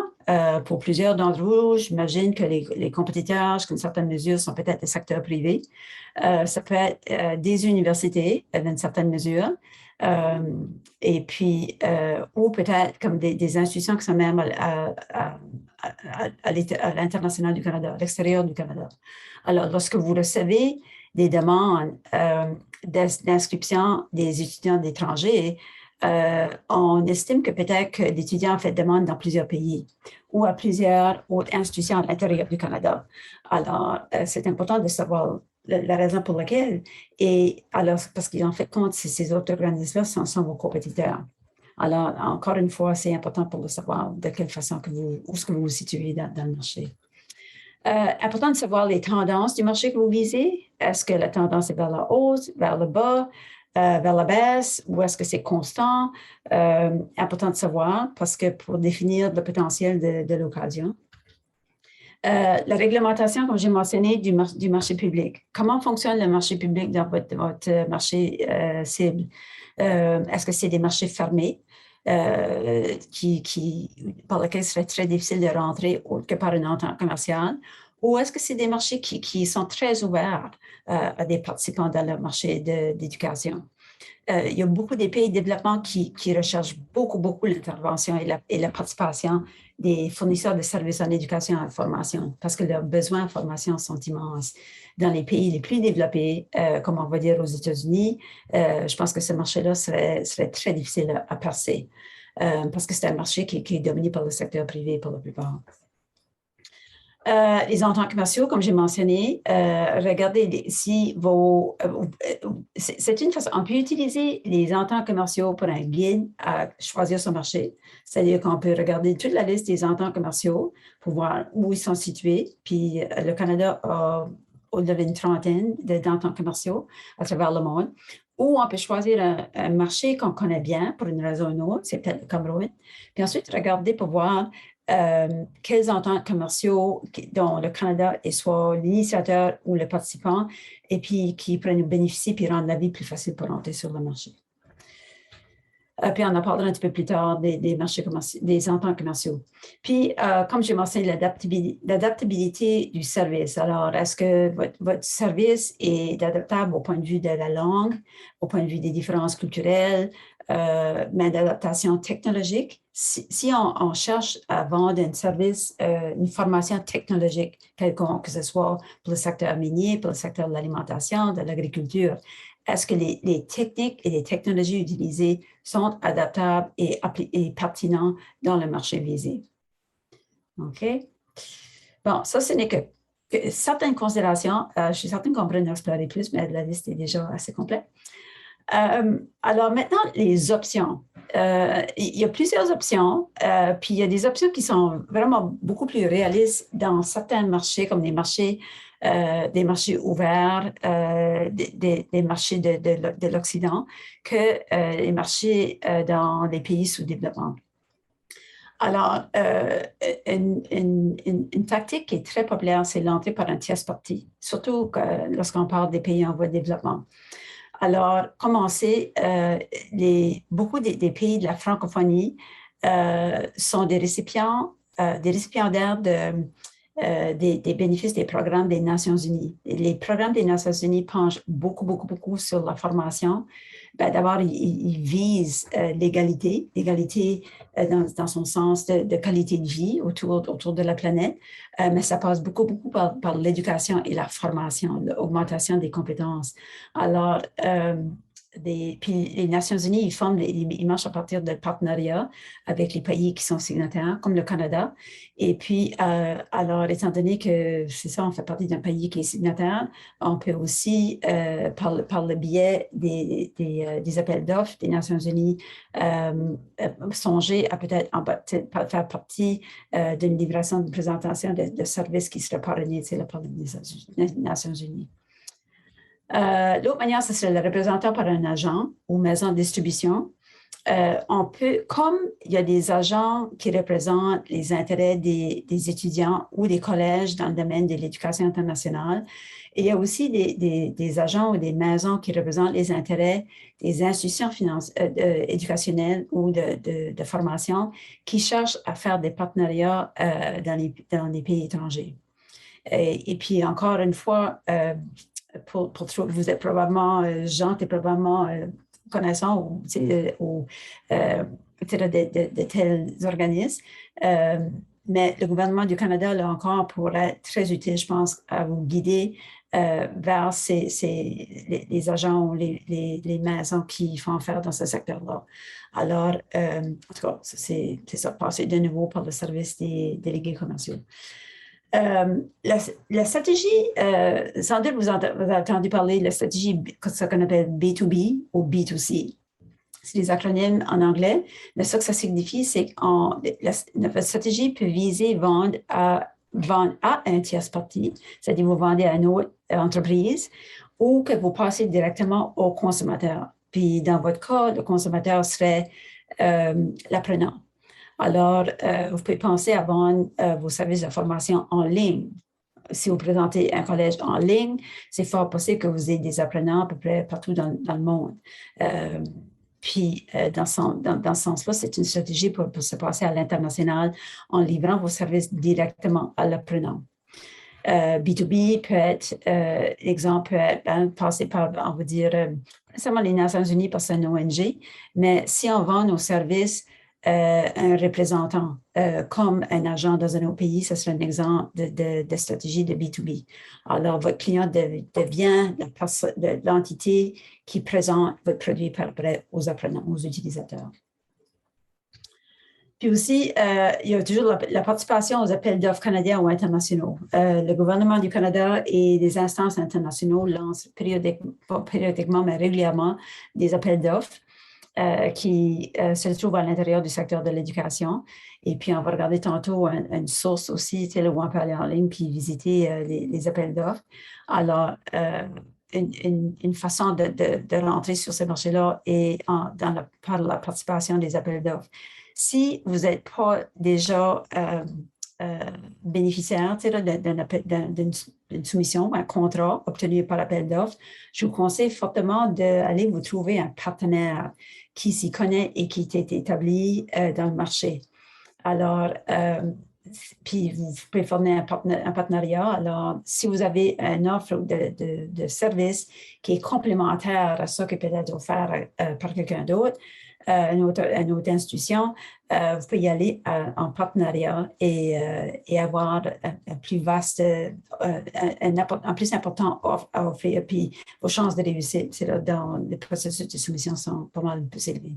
Pour plusieurs d'entre vous, j'imagine que les compétiteurs, jusqu'à une certaine mesure, sont peut-être des secteurs privés. Ça peut être des universités, dans une certaine mesure, et puis, ou peut-être comme des institutions qui sont même à l'international du Canada, à l'extérieur du Canada. Alors, lorsque vous recevez des demandes d'inscription des étudiants d'étrangers, on estime que peut-être que l'étudiant fait demande dans plusieurs pays ou à plusieurs autres institutions à l'intérieur du Canada. Alors, c'est important de savoir la raison pour laquelle. Et alors, parce qu'en fait, compte, ces autres organismes-là sont vos compétiteurs. Alors, encore une fois, c'est important pour le savoir de quelle façon où est-ce que vous vous situez dans le marché. Important de savoir les tendances du marché que vous visez. Est-ce que la tendance est vers la hausse, vers le bas, vers la baisse, ou est-ce que c'est constant? Important de savoir parce que pour définir le potentiel de l'occasion. La réglementation, comme j'ai mentionné, du marché public. Comment fonctionne le marché public dans votre marché cible? Est-ce que c'est des marchés fermés par lesquels il serait très difficile de rentrer autre que par une entente commerciale? Ou est-ce que c'est des marchés qui sont très ouverts à des participants dans le marché d'éducation? Il y a beaucoup de pays de développement qui recherchent beaucoup l'intervention et la participation des fournisseurs de services en éducation et en formation parce que leurs besoins en formation sont immenses. Dans les pays les plus développés, comme on va dire aux États-Unis, je pense que ce marché-là serait très difficile à percer parce que c'est un marché qui est dominé par le secteur privé pour la plupart. Les entrants commerciaux, comme j'ai mentionné, regardez si vos... c'est une façon, on peut utiliser les entrants commerciaux pour un guide à choisir son marché. C'est-à-dire qu'on peut regarder toute la liste des entrants commerciaux pour voir où ils sont situés. Puis le Canada a au-delà d'une trentaine d'entrants commerciaux à travers le monde. Ou on peut choisir un marché qu'on connaît bien pour une raison ou une autre, c'est peut-être le Cameroun. Puis ensuite, regarder pour voir quels ententes commerciaux dont le Canada est soit l'initiateur ou le participant et puis qui pourraient nous bénéficier puis rendre la vie plus facile pour entrer sur le marché. Puis on en parlera un petit peu plus tard des marchés commerciaux, des ententes commerciaux. Puis, comme j'ai mentionné, l'adaptabilité du service. Alors, est-ce que votre service est adaptable au point de vue de la langue, au point de vue des différences culturelles, mais d'adaptation technologique? Si on cherche à vendre un service, une formation technologique quelconque, que ce soit pour le secteur minier, pour le secteur de l'alimentation, de l'agriculture, est-ce que les techniques et les technologies utilisées sont adaptables et pertinentes dans le marché visé? OK? Bon, ça, ce n'est que certaines considérations. Je suis certaine qu'on pourrait en explorer plus, mais la liste est déjà assez complète. Alors maintenant, les options. Il y a plusieurs options, puis il y a des options qui sont vraiment beaucoup plus réalistes dans certains marchés, comme des marchés ouverts, des marchés de l'Occident, que les marchés dans les pays sous-développement. Alors, une tactique qui est très populaire, c'est l'entrée par un tierce parti, surtout lorsqu'on parle des pays en voie de développement. Alors, comme on sait, beaucoup des pays de la francophonie sont des récipiendaires des bénéfices des programmes des Nations Unies. Les programmes des Nations Unies penchent beaucoup sur la formation. D'abord, ils visent l'égalité dans son sens de qualité de vie autour de la planète, mais ça passe beaucoup par l'éducation et la formation, l'augmentation des compétences. Alors, puis les Nations Unies, ils marchent à partir de partenariats avec les pays qui sont signataires, comme le Canada. Et puis, alors, étant donné que c'est ça, on fait partie d'un pays qui est signataire, on peut aussi, par le biais des appels d'offres des Nations Unies, songer à peut-être faire partie d'une livraison, d'une présentation de services qui seraient parrainés par les Nations Unies. L'autre manière, ce serait le représentant par un agent ou maison de distribution. On peut, comme il y a des agents qui représentent les intérêts des étudiants ou des collèges dans le domaine de l'éducation internationale, il y a aussi des agents ou des maisons qui représentent les intérêts des institutions éducationnelles ou de formation qui cherchent à faire des partenariats dans les pays étrangers. Et puis, encore une fois, vous êtes probablement, Jean, tu es probablement connaissant de tels organismes. Mais le gouvernement du Canada, là encore, pourrait être très utile, je pense, à vous guider vers les agents ou les maisons qui font affaire dans ce secteur-là. Alors, en tout cas, c'est ça, passer de nouveau par le service des délégués commerciaux. La stratégie, sans doute vous avez entendu parler de la stratégie, ce qu'on appelle B2B ou B2C. C'est des acronymes en anglais, mais ce que ça signifie, c'est que notre stratégie peut viser vendre à un tierce parti, c'est-à-dire vous vendez à une autre entreprise, ou que vous passez directement au consommateur. Puis dans votre cas, le consommateur serait l'apprenant. Alors, vous pouvez penser à vendre vos services de formation en ligne. Si vous présentez un collège en ligne, c'est fort possible que vous ayez des apprenants à peu près partout dans le monde. Puis, dans ce sens-là, c'est une stratégie pour se passer à l'international en livrant vos services directement à l'apprenant. B2B peut être, l'exemple peut être passé par, on va dire, seulement les Nations Unies parce que c'est une ONG, mais si on vend nos services un représentant comme un agent dans un autre pays, ce serait un exemple de stratégie de B2B. Alors, votre client devient l'entité qui présente votre produit par après aux apprenants, aux utilisateurs. Puis aussi, il y a toujours la participation aux appels d'offres canadiens ou internationaux. Le gouvernement du Canada et des instances internationaux lancent pas périodiquement, mais régulièrement, des appels d'offres qui se trouvent à l'intérieur du secteur de l'éducation. Et puis, on va regarder tantôt une source aussi, où on peut aller en ligne puis visiter les appels d'offres. Alors, une façon de rentrer sur ce marché-là est par la participation des appels d'offres. Si vous n'êtes pas déjà bénéficiaire d'une soumission, un contrat obtenu par appel d'offres, je vous conseille fortement d'aller vous trouver un partenaire qui s'y connaît et qui est établi dans le marché. Alors, puis vous pouvez former un partenariat. Alors, si vous avez une offre de service qui est complémentaire à ce que peut être offert par quelqu'un d'autre, une autre institution, vous pouvez y aller en partenariat et avoir un plus vaste, un plus important offre à offrir. Puis vos chances de réussite dans le processus de soumission sont pas mal plus élevées.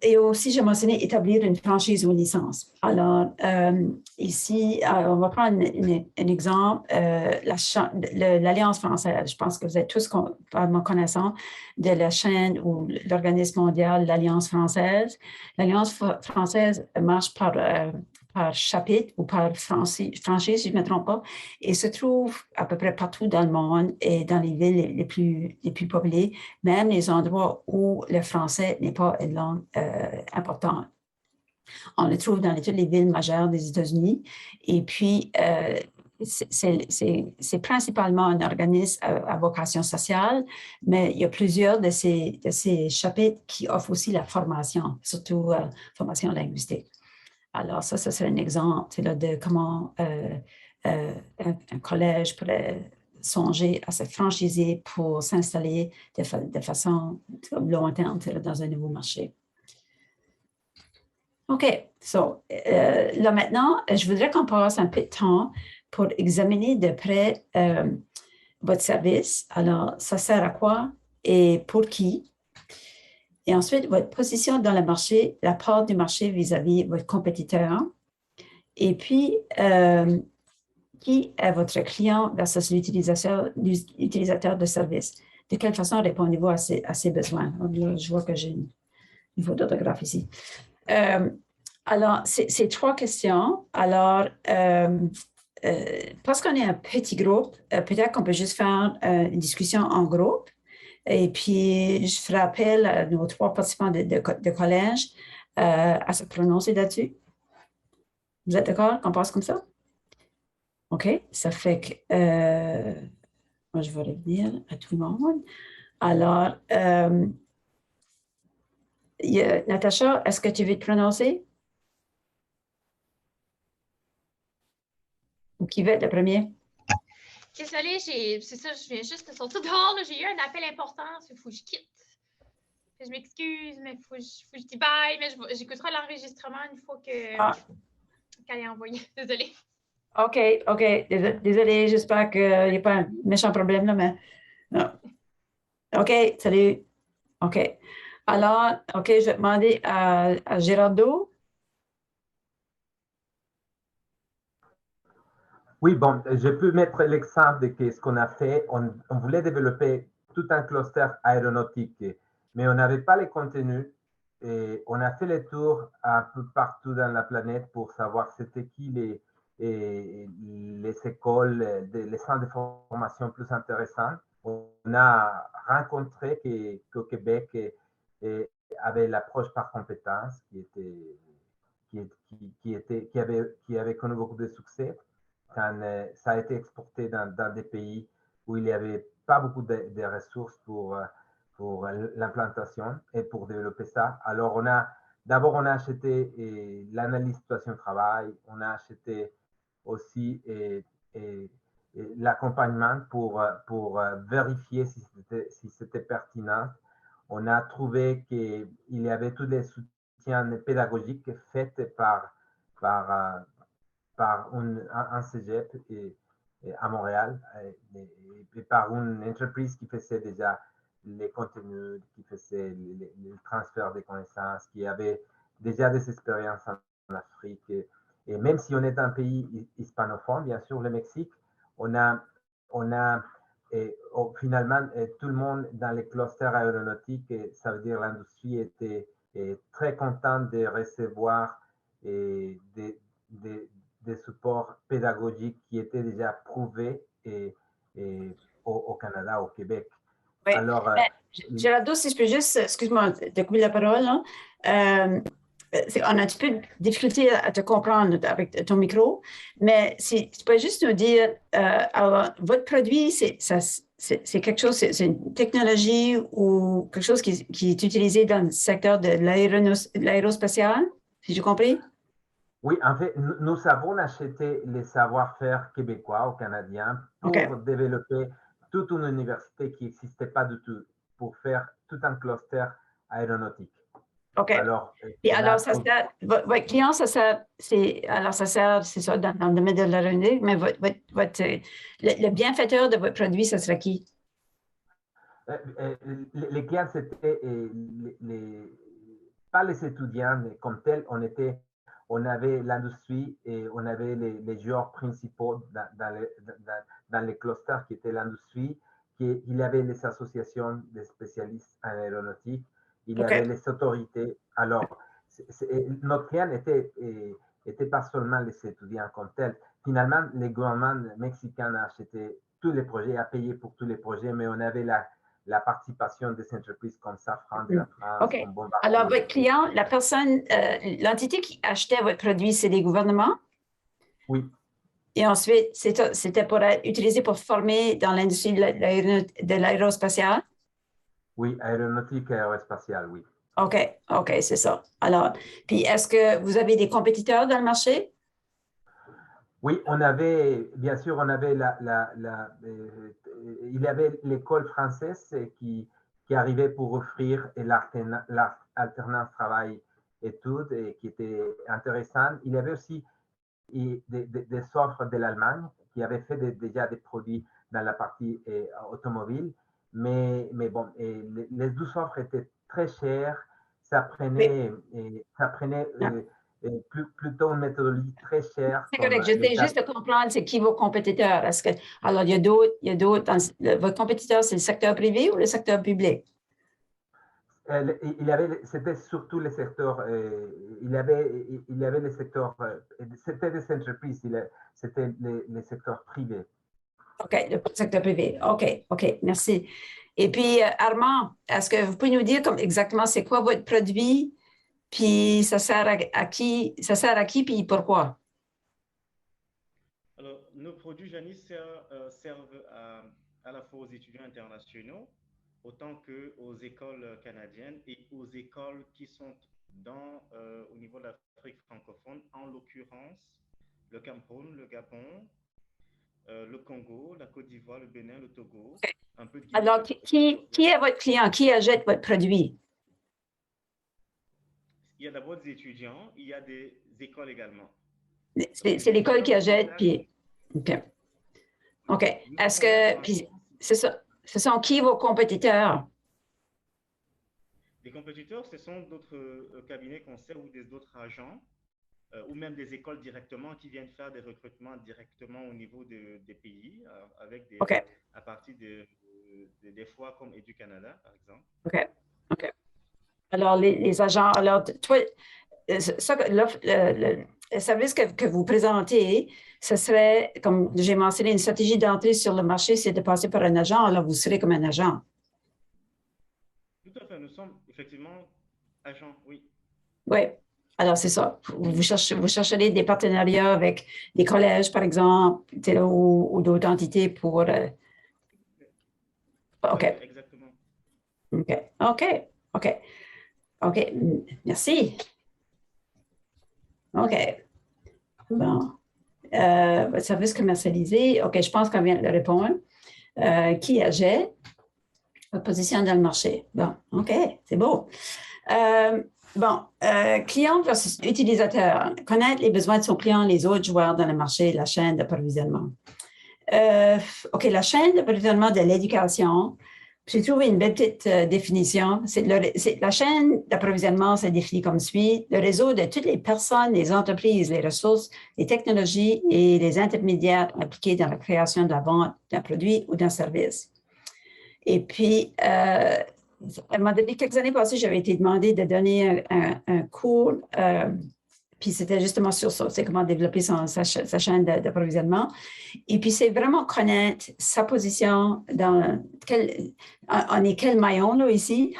Et aussi, j'ai mentionné établir une franchise ou une licence. Alors, ici, on va prendre un exemple, l'Alliance française. Je pense que vous êtes tous connaissants de la chaîne ou l'organisme mondial, l'Alliance française. L'Alliance française marche par chapitre ou par franchise, si je ne me trompe pas, et se trouve à peu près partout dans le monde et dans les villes les plus peuplées, même les endroits où le français n'est pas une langue importante. On le trouve dans toutes les villes majeures des États-Unis. Et puis, c'est principalement un organisme à vocation sociale, mais il y a plusieurs de ces chapitres qui offrent aussi la formation, surtout formation linguistique. Alors, ça serait un exemple de comment un collège pourrait songer à se franchiser pour s'installer de façon long terme dans un nouveau marché. OK, là maintenant, je voudrais qu'on passe un peu de temps pour examiner de près votre service. Alors, ça sert à quoi et pour qui? Et ensuite, votre position dans le marché, la part du marché vis-à-vis votre compétiteur. Et puis, qui est votre client versus l'utilisateur de service? De quelle façon répondez-vous à ces besoins? Je vois que j'ai une faute d'orthographe ici. Alors, c'est 3 questions. Alors, parce qu'on est un petit groupe, peut-être qu'on peut juste faire une discussion en groupe. Et puis, je ferai appel à nos 3 participants de collège à se prononcer là-dessus. Vous êtes d'accord qu'on passe comme ça? OK, ça fait que moi, je vais revenir à tout le monde. Alors, Natacha, est-ce que tu veux te prononcer? Ou qui veut être le premier? Désolée, c'est ça, je viens juste de sortir dehors. J'ai eu un appel important, il faut que je quitte. Je m'excuse, mais il faut que je dis bye, mais j'écouterai l'enregistrement une fois qu'elle est envoyée. Désolée. OK. Désolée, j'espère qu'il n'y a pas un méchant problème là, mais non. OK, salut. OK. Alors, OK, je vais demander à Gérardo. Oui, bon, je peux mettre l'exemple de ce qu'on a fait. On voulait développer tout un cluster aéronautique, mais on n'avait pas les contenus. Et on a fait les tours un peu partout dans la planète pour savoir c'était qui les écoles, les centres de formation plus intéressants. On a rencontré qu'au Québec avait l'approche par compétence qui avait connu beaucoup de succès quand ça a été exporté dans des pays où il n'y avait pas beaucoup de ressources pour l'implantation et pour développer ça. Alors, d'abord, on a acheté l'analyse de situation de travail, on a acheté aussi l'accompagnement pour vérifier si c'était pertinent. On a trouvé qu'il y avait tous les soutiens pédagogiques faits par un cégep à Montréal et par une entreprise qui faisait déjà les contenus, qui faisait le transfert des connaissances, qui avait déjà des expériences en Afrique. Et même si on est un pays hispanophone, bien sûr, le Mexique, on a finalement tout le monde dans les clusters aéronautiques, ça veut dire l'industrie était très contente de recevoir des supports pédagogiques qui étaient déjà prouvés au Canada, au Québec. Oui. Alors, Gerardo, si je peux juste, excuse-moi de couper la parole, hein. On a un petit peu de difficulté à te comprendre avec ton micro, mais si tu peux juste nous dire, alors, votre produit, c'est quelque chose, c'est une technologie ou quelque chose qui est utilisé dans le secteur de l'aérospatial, si j'ai compris? Oui, en fait, nous avons acheté les savoir-faire québécois ou canadiens pour développer toute une université qui n'existait pas du tout, pour faire tout un cluster aéronautique. OK. Alors, votre client, ça sert, c'est ça, dans le domaine de l'aéronautique, mais le bienfaiteur de votre produit, ça serait qui? Les clients, c'était pas les étudiants, mais comme tel, on avait l'industrie et on avait les joueurs principaux dans les clusters qui étaient l'industrie. Il y avait les associations de spécialistes en aéronautique, il y avait les autorités. Alors, notre client n'était pas seulement les étudiants comme tel. Finalement, le gouvernement mexicain a acheté tous les projets, a payé pour tous les projets, mais on avait la participation des entreprises comme Safran de la France. OK. Alors, votre client, la personne, l'entité qui achetait votre produit, c'est les gouvernements? Oui. Et ensuite, c'était pour être utilisé pour former dans l'industrie de l'aérospatial? Oui, aéronautique et aérospatiale, oui. OK, c'est ça. Alors, puis est-ce que vous avez des compétiteurs dans le marché? Oui, bien sûr, on avait il y avait l'école française qui arrivait pour offrir l'alternance travail-études et qui était intéressante. Il y avait aussi des offres de l'Allemagne qui avaient fait déjà des produits dans la partie automobile. Mais bon, les deux offres étaient très chères. Ça prenait plutôt une méthodologie très chère. C'est correct. J'essaie juste de comprendre c'est qui vos compétiteurs. Alors, il y a d'autres. Votre compétiteur, c'est le secteur privé ou le secteur public? C'était surtout le secteur, il y avait le secteur, c'était des entreprises, c'était le secteur privé. OK, le secteur privé. OK, merci. Et puis, Armand, est-ce que vous pouvez nous dire exactement c'est quoi votre produit, puis ça sert à qui, puis pourquoi? Alors, nos produits, Janice, servent à la fois aux étudiants internationaux, autant qu'aux écoles canadiennes et aux écoles qui sont au niveau de l'Afrique francophone, en l'occurrence le Cameroun, le Gabon, le Congo, la Côte d'Ivoire, le Bénin, le Togo. Un peu de Guinée. Alors, qui est votre client? Qui achète votre produit? Il y a d'abord des étudiants, il y a des écoles également. C'est l'école qui achète, puis... OK. Est-ce que... Puis, c'est ça. Ce sont qui vos compétiteurs? Les compétiteurs, ce sont d'autres cabinets conseils ou d'autres agents ou même des écoles directement qui viennent faire des recrutements directement au niveau des pays avec à partir des fois comme Édu-Canada, par exemple. OK. Alors, les agents, alors, toi, le service que vous présentez, ce serait, comme j'ai mentionné, une stratégie d'entrée sur le marché, c'est de passer par un agent. Alors, vous serez comme un agent. Tout à fait. Nous sommes effectivement agents, oui. Oui. Alors, c'est ça. Vous chercherez des partenariats avec des collèges, par exemple, ou d'autres entités pour... OK. Exactement. OK. Merci. OK. Bon. Votre service commercialisé. OK, je pense qu'on vient de répondre. Qui agit? Votre position dans le marché. Bon, OK, c'est beau. Client versus utilisateur. Connaître les besoins de son client, les autres joueurs dans le marché, la chaîne d'approvisionnement. OK, la chaîne d'approvisionnement de l'éducation. J'ai trouvé une belle petite définition. La chaîne d'approvisionnement, c'est défini comme suit. Le réseau de toutes les personnes, les entreprises, les ressources, les technologies et les intermédiaires impliqués dans la création de la vente d'un produit ou d'un service. Et puis, à un moment donné, quelques années passées, j'avais été demandé de donner un cours, puis c'était justement sur ça, c'est comment développer sa chaîne d'approvisionnement. Et puis, c'est vraiment connaître sa position on est quel maillon là ici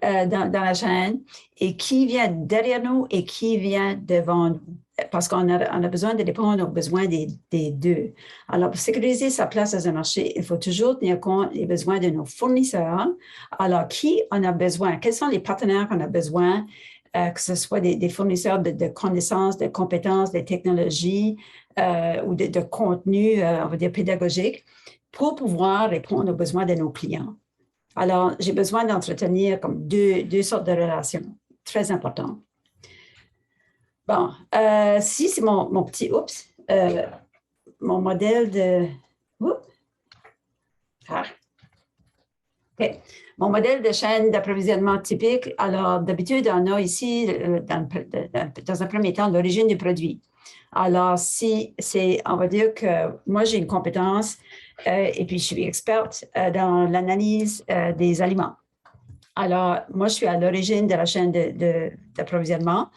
dans la chaîne et qui vient derrière nous et qui vient devant nous. Parce qu'on a besoin de répondre aux besoins des deux. Alors, pour sécuriser sa place dans un marché, il faut toujours tenir compte des besoins de nos fournisseurs. Alors, qui en a besoin? Quels sont les partenaires qu'on a besoin? Que ce soit des fournisseurs de connaissances, de compétences, de technologies ou de contenu, on va dire, pédagogique, pour pouvoir répondre aux besoins de nos clients. Alors, j'ai besoin d'entretenir comme deux sortes de relations, très importantes. Bon, si c'est mon petit, mon modèle de, OK. Mon modèle de chaîne d'approvisionnement typique, alors d'habitude, on a ici, dans un premier temps, l'origine du produit. Alors, on va dire que moi, j'ai une compétence et puis je suis experte dans l'analyse des aliments. Alors, moi, je suis à l'origine de la chaîne d'approvisionnement.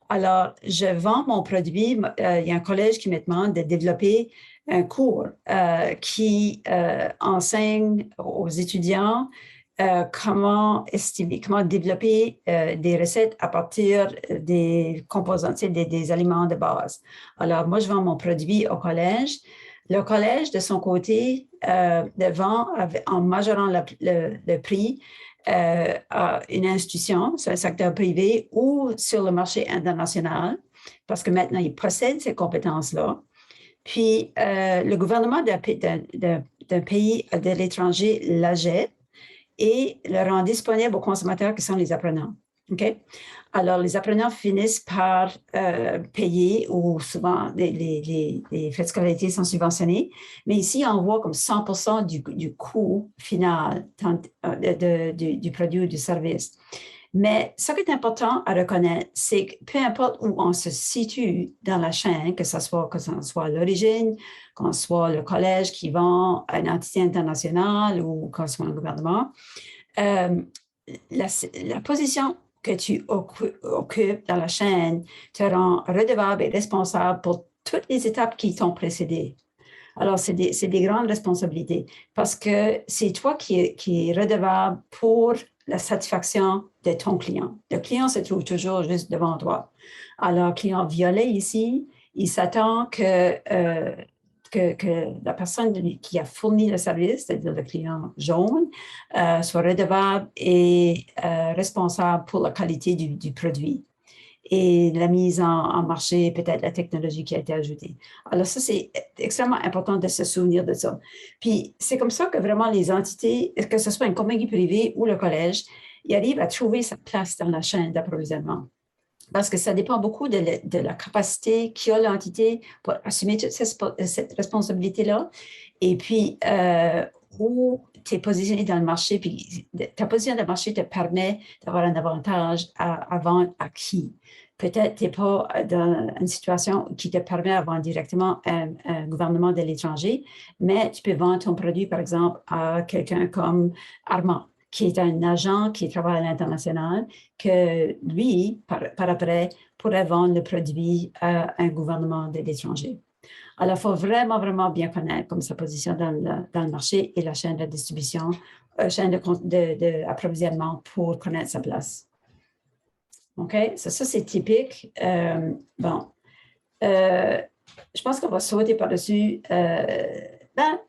Alors, je vends mon produit. Il y a un collège qui me demande de développer un cours qui enseigne aux étudiants comment développer des recettes à partir des composants, des aliments de base. Alors, moi, je vends mon produit au collège. Le collège, de son côté, vend en majorant le prix à une institution, sur le secteur privé ou sur le marché international, parce que maintenant, ils possèdent ces compétences-là. Puis, le gouvernement d'un pays de l'étranger l'achète et le rend disponible aux consommateurs qui sont les apprenants. OK? Alors, les apprenants finissent par payer ou souvent les frais de scolarité sont subventionnés. Mais ici, on voit comme 100% du coût final du produit ou du service. Mais ce qui est important à reconnaître, c'est que peu importe où on se situe dans la chaîne, que ce soit l'origine, qu'on soit le collège qui vend à une entité internationale ou qu'on soit un gouvernement, la position que tu occupes dans la chaîne te rend redevable et responsable pour toutes les étapes qui t'ont précédé. Alors, c'est des grandes responsabilités parce que c'est toi qui est redevable pour la satisfaction de ton client. Le client se trouve toujours juste devant toi. Alors, le client violet ici, il s'attend que la personne qui a fourni le service, c'est-à-dire le client jaune, soit redevable et responsable pour la qualité du produit et la mise en marché, peut-être la technologie qui a été ajoutée. Alors ça, c'est extrêmement important de se souvenir de ça. Puis c'est comme ça que vraiment les entités, que ce soit une compagnie privée ou le collège, ils arrivent à trouver sa place dans la chaîne d'approvisionnement. Parce que ça dépend beaucoup de la capacité qu'a l'entité pour assumer toute cette responsabilité-là. Et puis, où tu es positionné dans le marché, puis ta position dans le marché te permet d'avoir un avantage à vendre à qui? Peut-être tu n'es pas dans une situation qui te permet de vendre directement à un gouvernement de l'étranger, mais tu peux vendre ton produit, par exemple, à quelqu'un comme Armand, qui est un agent qui travaille à l'international, que lui, par après, pourrait vendre le produit à un gouvernement de l'étranger. Alors, il faut vraiment, vraiment bien connaître comme sa position dans le marché et la chaîne de distribution, chaîne d'approvisionnement pour connaître sa place. OK? Ça c'est typique. Je pense qu'on va sauter par-dessus.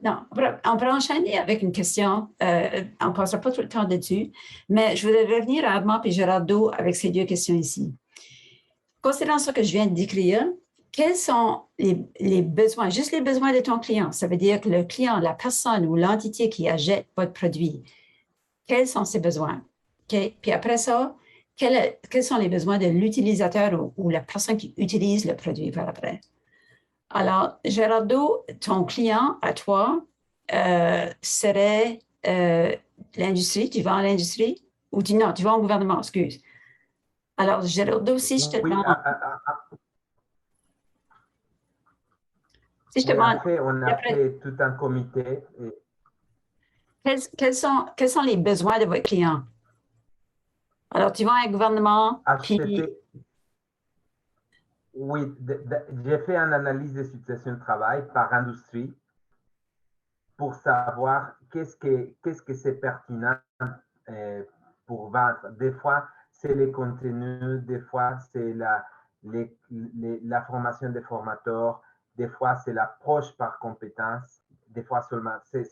Non, on peut enchaîner avec une question. On ne passera pas tout le temps dessus, mais je voudrais revenir à Armand et Gerardo avec ces deux questions ici. Considérant ce que je viens de décrire, quels sont les besoins, juste les besoins de ton client? Ça veut dire que le client, la personne ou l'entité qui achète votre produit, quels sont ses besoins? Okay? Puis après ça, quels sont les besoins de l'utilisateur ou la personne qui utilise le produit par après? Alors, Gerardo, ton client à toi serait l'industrie, tu vends à l'industrie ou non, tu vends au gouvernement, excuse. Alors, Gérald aussi, je te Oui, demande, si je te oui, en demande, fait, on a d'après, fait tout un comité. quels sont les besoins de votre client? Alors, tu vends à un gouvernement, puis, Acheter, oui, j'ai fait une analyse de situation de travail par industrie pour savoir qu'est-ce que c'est pertinent pour vendre. Des fois, c'est les contenus, des fois, c'est la formation des formateurs, des fois, c'est l'approche par compétence, des fois seulement, c'est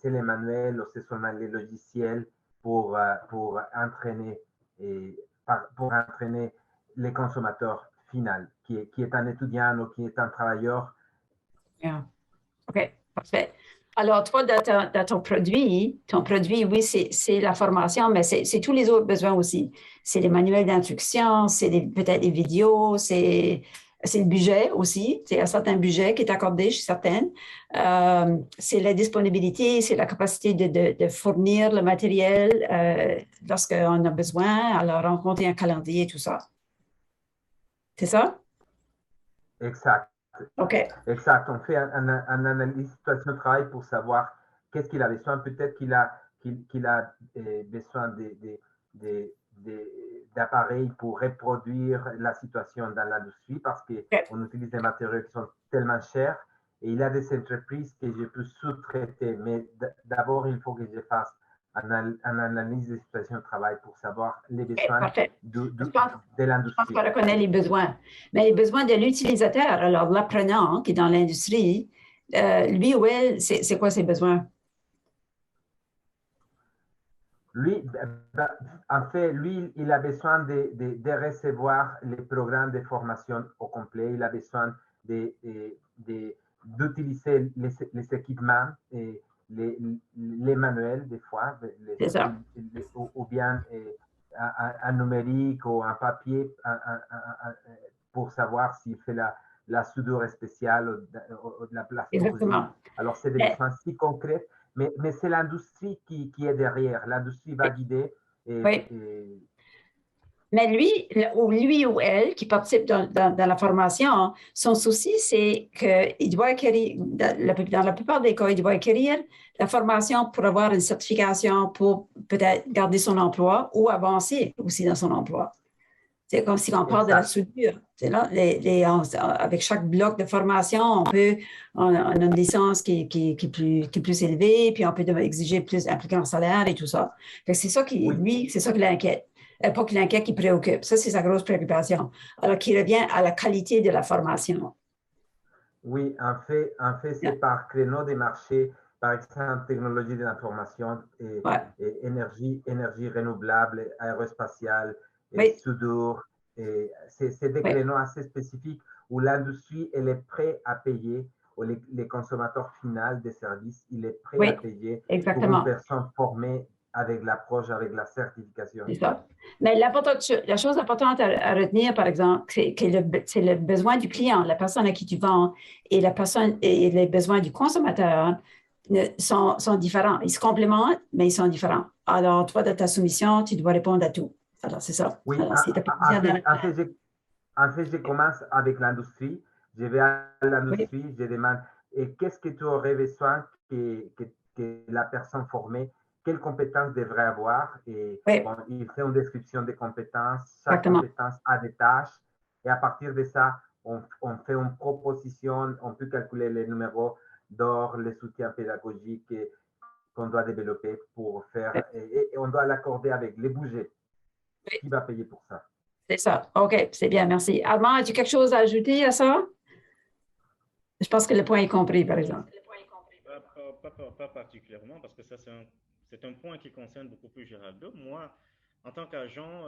les manuels ou c'est seulement les logiciels pour entraîner, pour entraîner les consommateurs finaux, qui est un étudiant ou qui est un travailleur. yeah. OK, parfait. Alors, toi, dans ton produit, oui, c'est la formation, mais c'est tous les autres besoins aussi. C'est les manuels d'instruction, c'est peut-être des vidéos, c'est le budget aussi. C'est un certain budget qui est accordé chez certaines. C'est la disponibilité, c'est la capacité de fournir le matériel lorsqu'on a besoin, alors rencontrer un calendrier et tout ça. C'est ça? Exact. OK. Exact. On fait un analyse situation de travail pour savoir qu'est-ce qu'il a besoin. Peut-être qu'il a besoin d'appareils pour reproduire la situation dans l'industrie parce OK. qu'on utilise des matériaux qui sont tellement chers. Et il y a des entreprises que je peux sous-traiter. Mais d'abord, il faut que je fasse une analyse de situation de travail pour savoir les OK, besoins parfait. de Je pense, je pense l'industrie. qu'on reconnaît les besoins. Mais les besoins de l'utilisateur, alors l'apprenant qui est dans l'industrie, lui ou elle, c'est quoi ses besoins? Lui, en fait, lui, il a besoin de recevoir les programmes de formation au complet. Il a besoin d'utiliser les équipements et les manuels, des fois, C'est ça. ou bien un numérique ou un papier pour savoir s'il fait la soudure spéciale ou de la plasturgie. Exactement. Alors, c'est des Mais, besoins si concrets, mais c'est l'industrie qui est derrière. L'industrie va guider. oui. Mais lui ou elle qui participe dans la formation, son souci, c'est qu'il doit acquérir, dans la plupart des cas, il doit acquérir la formation pour avoir une certification pour peut-être garder son emploi ou avancer aussi dans son emploi. C'est comme si on parle de la soudure. Là, avec chaque bloc de formation, on a une licence qui est plus élevée, puis on peut exiger plus, impliquer un salaire et tout ça. C'est ça Oui, lui, c'est ça qui l'inquiète. Pas qui l'inquiète, qui préoccupe. Ça, c'est sa grosse préoccupation. Alors, qui revient à la qualité de la formation. oui, en fait c'est par créneau des marchés, par exemple, technologie de l'information Ouais. et énergie renouvelable, aérospatiale, et Oui. soudure. C'est des Oui. créneaux assez spécifiques où l'industrie, elle est prête à payer, ou les consommateurs finaux des services, il est prêt à Oui. payer pour une Exactement. personne formée avec l'approche, avec la certification. C'est ça. Mais la chose importante à retenir, par exemple, c'est que c'est le besoin du client, la personne à qui tu vends et les besoins du consommateur sont différents. Ils se complémentent, mais ils sont différents. Alors, toi, dans ta soumission, tu dois répondre à tout. Alors, c'est ça. Oui, Alors, si tu en fait, je commence avec l'industrie. Je vais à oui, l'industrie, je demande et qu'est-ce que tu aurais besoin que la personne formée, quelles compétences devrait avoir. Et oui, bon, il fait une description des compétences. Chaque exactement. compétence a des tâches. Et à partir de ça, on fait une proposition. On peut calculer les numéros d'or, les soutiens pédagogiques qu'on doit développer pour faire. Et on doit l'accorder avec les budgets. Oui, Qui va payer pour ça? c'est ça. OK, c'est bien, merci. Armand, as-tu quelque chose à ajouter à ça? Je pense que le point est compris, par exemple. Pas particulièrement, parce que ça, c'est un point qui concerne beaucoup plus Géraldo. Moi, en tant qu'agent,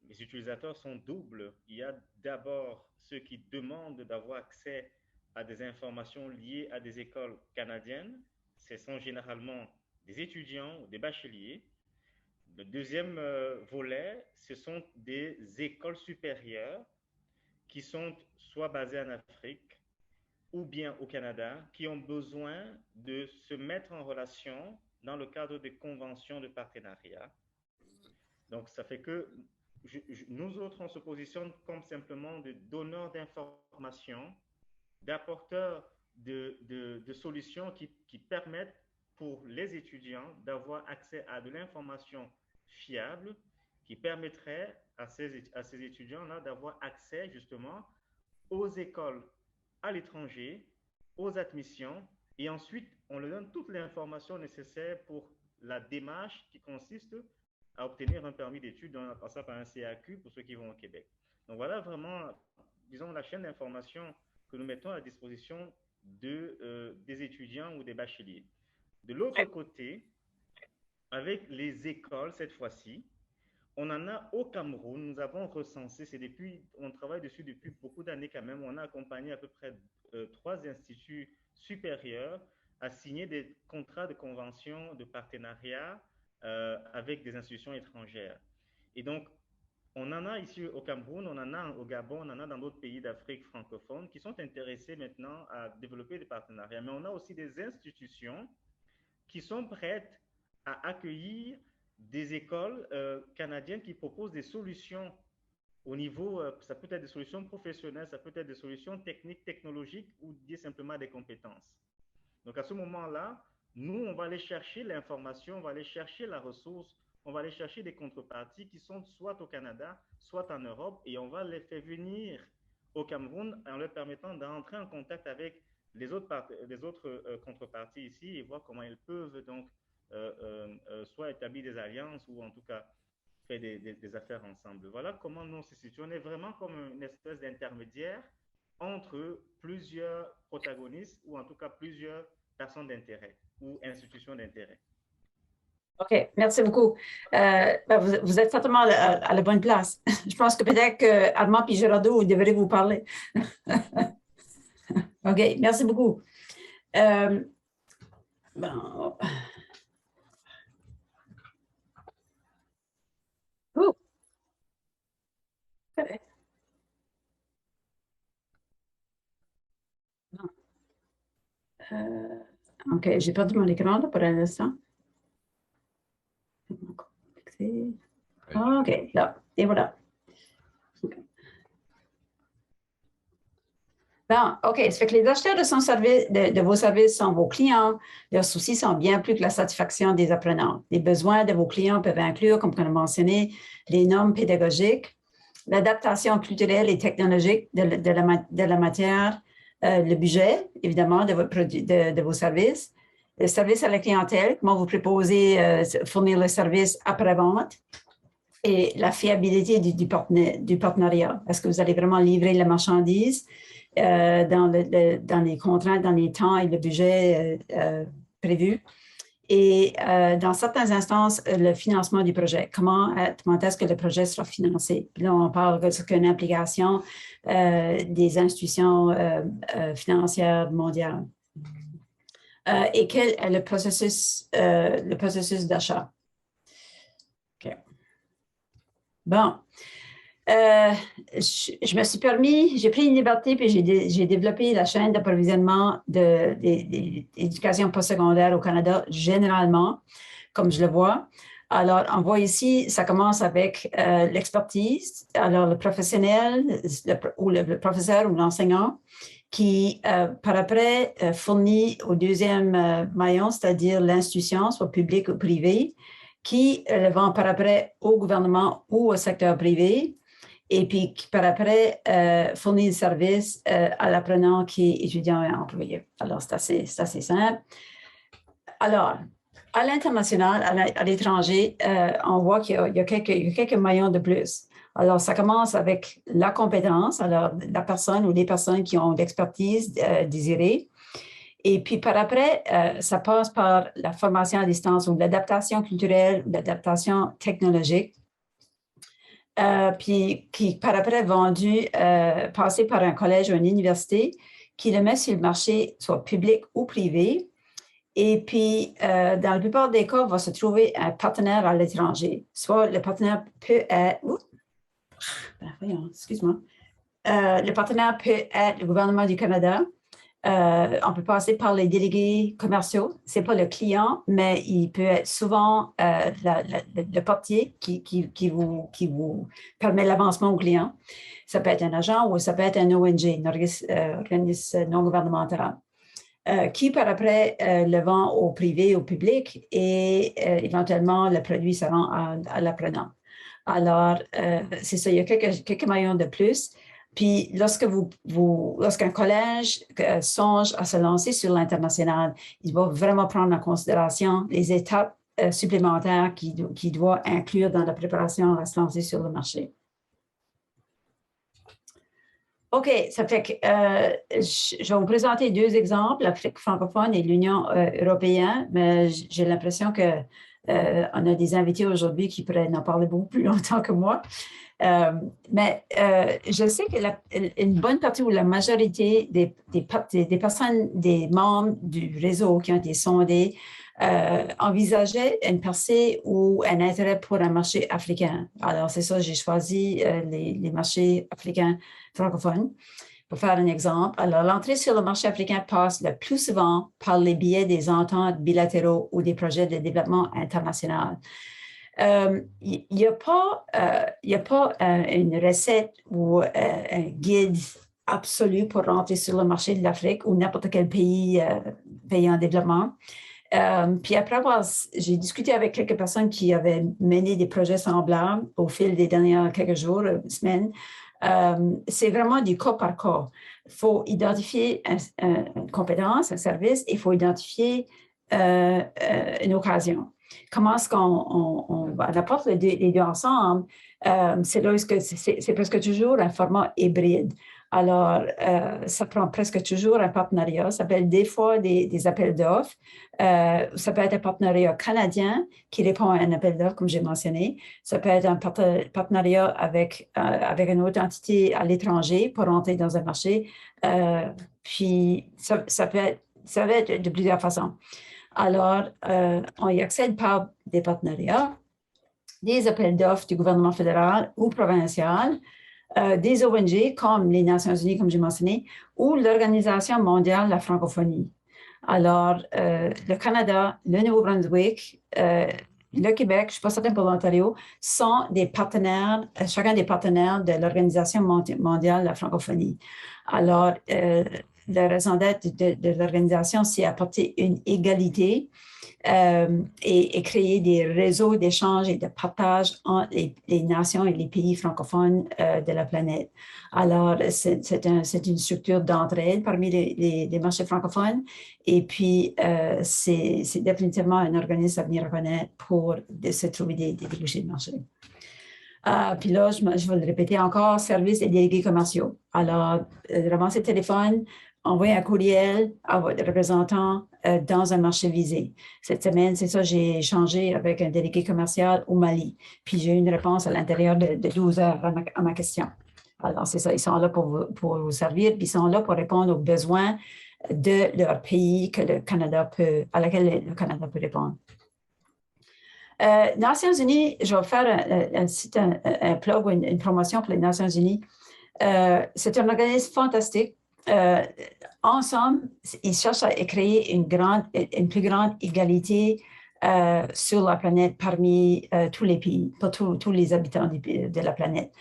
les utilisateurs sont doubles. Il y a d'abord ceux qui demandent d'avoir accès à des informations liées à des écoles canadiennes. Ce sont généralement des étudiants ou des bacheliers. Le deuxième volet, ce sont des écoles supérieures qui sont soit basées en Afrique ou bien au Canada, qui ont besoin de se mettre en relation dans le cadre des conventions de partenariat. Donc, ça fait que nous autres, on se positionne comme simplement des donneurs d'informations, d'apporteurs de solutions qui permettent pour les étudiants d'avoir accès à de l'information fiable qui permettrait à ces étudiants-là d'avoir accès justement aux écoles à l'étranger, aux admissions, et ensuite, on leur donne toute l'information nécessaire pour la démarche qui consiste à obtenir un permis d'études en passant par un CAQ pour ceux qui vont au Québec. Donc voilà vraiment, disons, la chaîne d'information que nous mettons à disposition des étudiants ou des bacheliers. De l'autre côté, avec les écoles, cette fois-ci, on en a au Cameroun, nous avons recensé, on travaille dessus depuis beaucoup d'années quand même, on a accompagné à peu près 3 instituts supérieurs à signer des contrats de convention de partenariat avec des institutions étrangères. Et donc, on en a ici au Cameroun, on en a au Gabon, on en a dans d'autres pays d'Afrique francophone qui sont intéressés maintenant à développer des partenariats. Mais on a aussi des institutions qui sont prêtes à accueillir des écoles canadiennes qui proposent des solutions au niveau, ça peut être des solutions professionnelles, ça peut être des solutions techniques, technologiques ou liées simplement à des compétences. Donc à ce moment-là, nous, on va aller chercher l'information, on va aller chercher la ressource, on va aller chercher des contreparties qui sont soit au Canada, soit en Europe, et on va les faire venir au Cameroun en leur permettant d'entrer en contact avec les autres contreparties ici et voir comment ils peuvent donc soit établir des alliances ou en tout cas faire des affaires ensemble. Voilà comment nous on se situe. On est vraiment comme une espèce d'intermédiaire entre plusieurs protagonistes ou en tout cas plusieurs personnes d'intérêt ou institutions d'intérêt. OK, merci beaucoup. Vous êtes certainement à la bonne place. Je pense que peut-être que Armand et Gerardo, vous devrez vous parler. OK, merci beaucoup. Bon. Oh. OK, j'ai perdu mon écran là, pour un instant. OK, là, et voilà. Bon, OK, ça fait que les acheteurs de vos services sont vos clients. Leurs soucis sont bien plus que la satisfaction des apprenants. Les besoins de vos clients peuvent inclure, comme on a mentionné, les normes pédagogiques, l'adaptation culturelle et technologique de la matière, le budget, évidemment, de vos services, le service à la clientèle, comment vous proposez fournir le service après-vente, et la fiabilité du partenariat. Est-ce que vous allez vraiment livrer la marchandise dans les contraintes, dans les temps et le budget prévu? Et dans certaines instances, le financement du projet. Comment est-ce que le projet sera financé? Puis là, on parle d'une implication des institutions financières mondiales. Et quel est le processus d'achat? OK. Bon. Je me suis permis, j'ai pris une liberté, puis j'ai développé la chaîne d'approvisionnement d'éducation postsecondaire au Canada, généralement, comme je le vois. Alors, on voit ici, ça commence avec l'expertise. Alors, le professionnel, le professeur ou l'enseignant, qui, par après, fournit au deuxième maillon, c'est-à-dire l'institution, soit publique ou privée, qui le vend par après au gouvernement ou au secteur privé, et puis qui par après fournit le service à l'apprenant qui est étudiant et employé. Alors, c'est assez simple. Alors, à l'international, à l'étranger, on voit qu'il y a quelques maillons de plus. Alors, ça commence avec la compétence, alors la personne ou les personnes qui ont l'expertise désirée. Et puis, par après, ça passe par la formation à distance ou l'adaptation culturelle, l'adaptation technologique. Puis qui, par après, passer par un collège ou une université qui le met sur le marché, soit public ou privé. Et puis, dans la plupart des cas, va se trouver un partenaire à l'étranger. Soit le partenaire peut être... excuse-moi. Le partenaire peut être le gouvernement du Canada, On peut passer par les délégués commerciaux. Ce n'est pas le client, mais il peut être souvent le portier qui vous permet l'avancement au client. Ça peut être un agent ou ça peut être un ONG, un organisme non gouvernemental, qui par après le vend au privé, au public et éventuellement le produit se rend à l'apprenant. Alors, c'est ça, il y a quelques maillons de plus. Puis, lorsqu'un collège songe à se lancer sur l'international, il va vraiment prendre en considération les étapes supplémentaires qu'il doit inclure dans la préparation à se lancer sur le marché. OK, ça fait que je vais vous présenter deux exemples, l'Afrique francophone et l'Union européenne, mais j'ai l'impression qu'on a des invités aujourd'hui qui pourraient en parler beaucoup plus longtemps que moi. Mais je sais qu'une bonne partie ou la majorité des personnes, des membres du réseau qui ont été sondés, envisageaient une percée ou un intérêt pour un marché africain. Alors, c'est ça, j'ai choisi les marchés africains francophones. Pour faire un exemple, alors l'entrée sur le marché africain passe le plus souvent par les biais des ententes bilatéraux ou des projets de développement international. Il n'y a pas une recette ou un guide absolu pour rentrer sur le marché de l'Afrique ou n'importe quel pays en développement. Puis après j'ai discuté avec quelques personnes qui avaient mené des projets semblables au fil des derniers quelques jours, semaines. C'est vraiment du cas par cas. Il faut identifier une compétence, un service, et il faut identifier une occasion. Comment est-ce qu'on apporte les deux ensemble? C'est là que c'est presque toujours un format hybride. Alors, ça prend presque toujours un partenariat. Ça peut être des fois des appels d'offres. Ça peut être un partenariat canadien qui répond à un appel d'offres, comme j'ai mentionné. Ça peut être un partenariat avec une autre entité à l'étranger pour entrer dans un marché. Puis, ça va être de plusieurs façons. Alors, on y accède par des partenariats, des appels d'offres du gouvernement fédéral ou provincial, des ONG comme les Nations Unies, comme j'ai mentionné, ou l'Organisation mondiale de la francophonie. Alors, le Canada, le Nouveau-Brunswick, le Québec, je ne suis pas certaine pour l'Ontario, sont des partenaires, chacun des partenaires de l'Organisation mondiale de la francophonie. Alors, la raison d'être de l'organisation, c'est apporter une égalité et créer des réseaux d'échange et de partage entre les nations et les pays francophones de la planète. Alors, c'est une structure d'entraide parmi les marchés francophones et puis c'est définitivement un organisme à venir reconnaître pour se trouver des débouchés de marché. Puis là, je vais le répéter encore, services et délégués commerciaux. Alors, ramasser le téléphone, envoyer un courriel à votre représentant dans un marché visé. Cette semaine, c'est ça, j'ai échangé avec un délégué commercial au Mali. Puis j'ai eu une réponse à l'intérieur de 12 heures à ma question. Alors, c'est ça, ils sont là pour vous servir, puis ils sont là pour répondre aux besoins de leur pays à laquelle le Canada peut répondre. Nations Unies, je vais faire un plug ou une promotion pour les Nations Unies. C'est un organisme fantastique. Ensemble, ils cherchent à créer une plus grande égalité sur la planète parmi tous les pays, pour tous les habitants de la planète.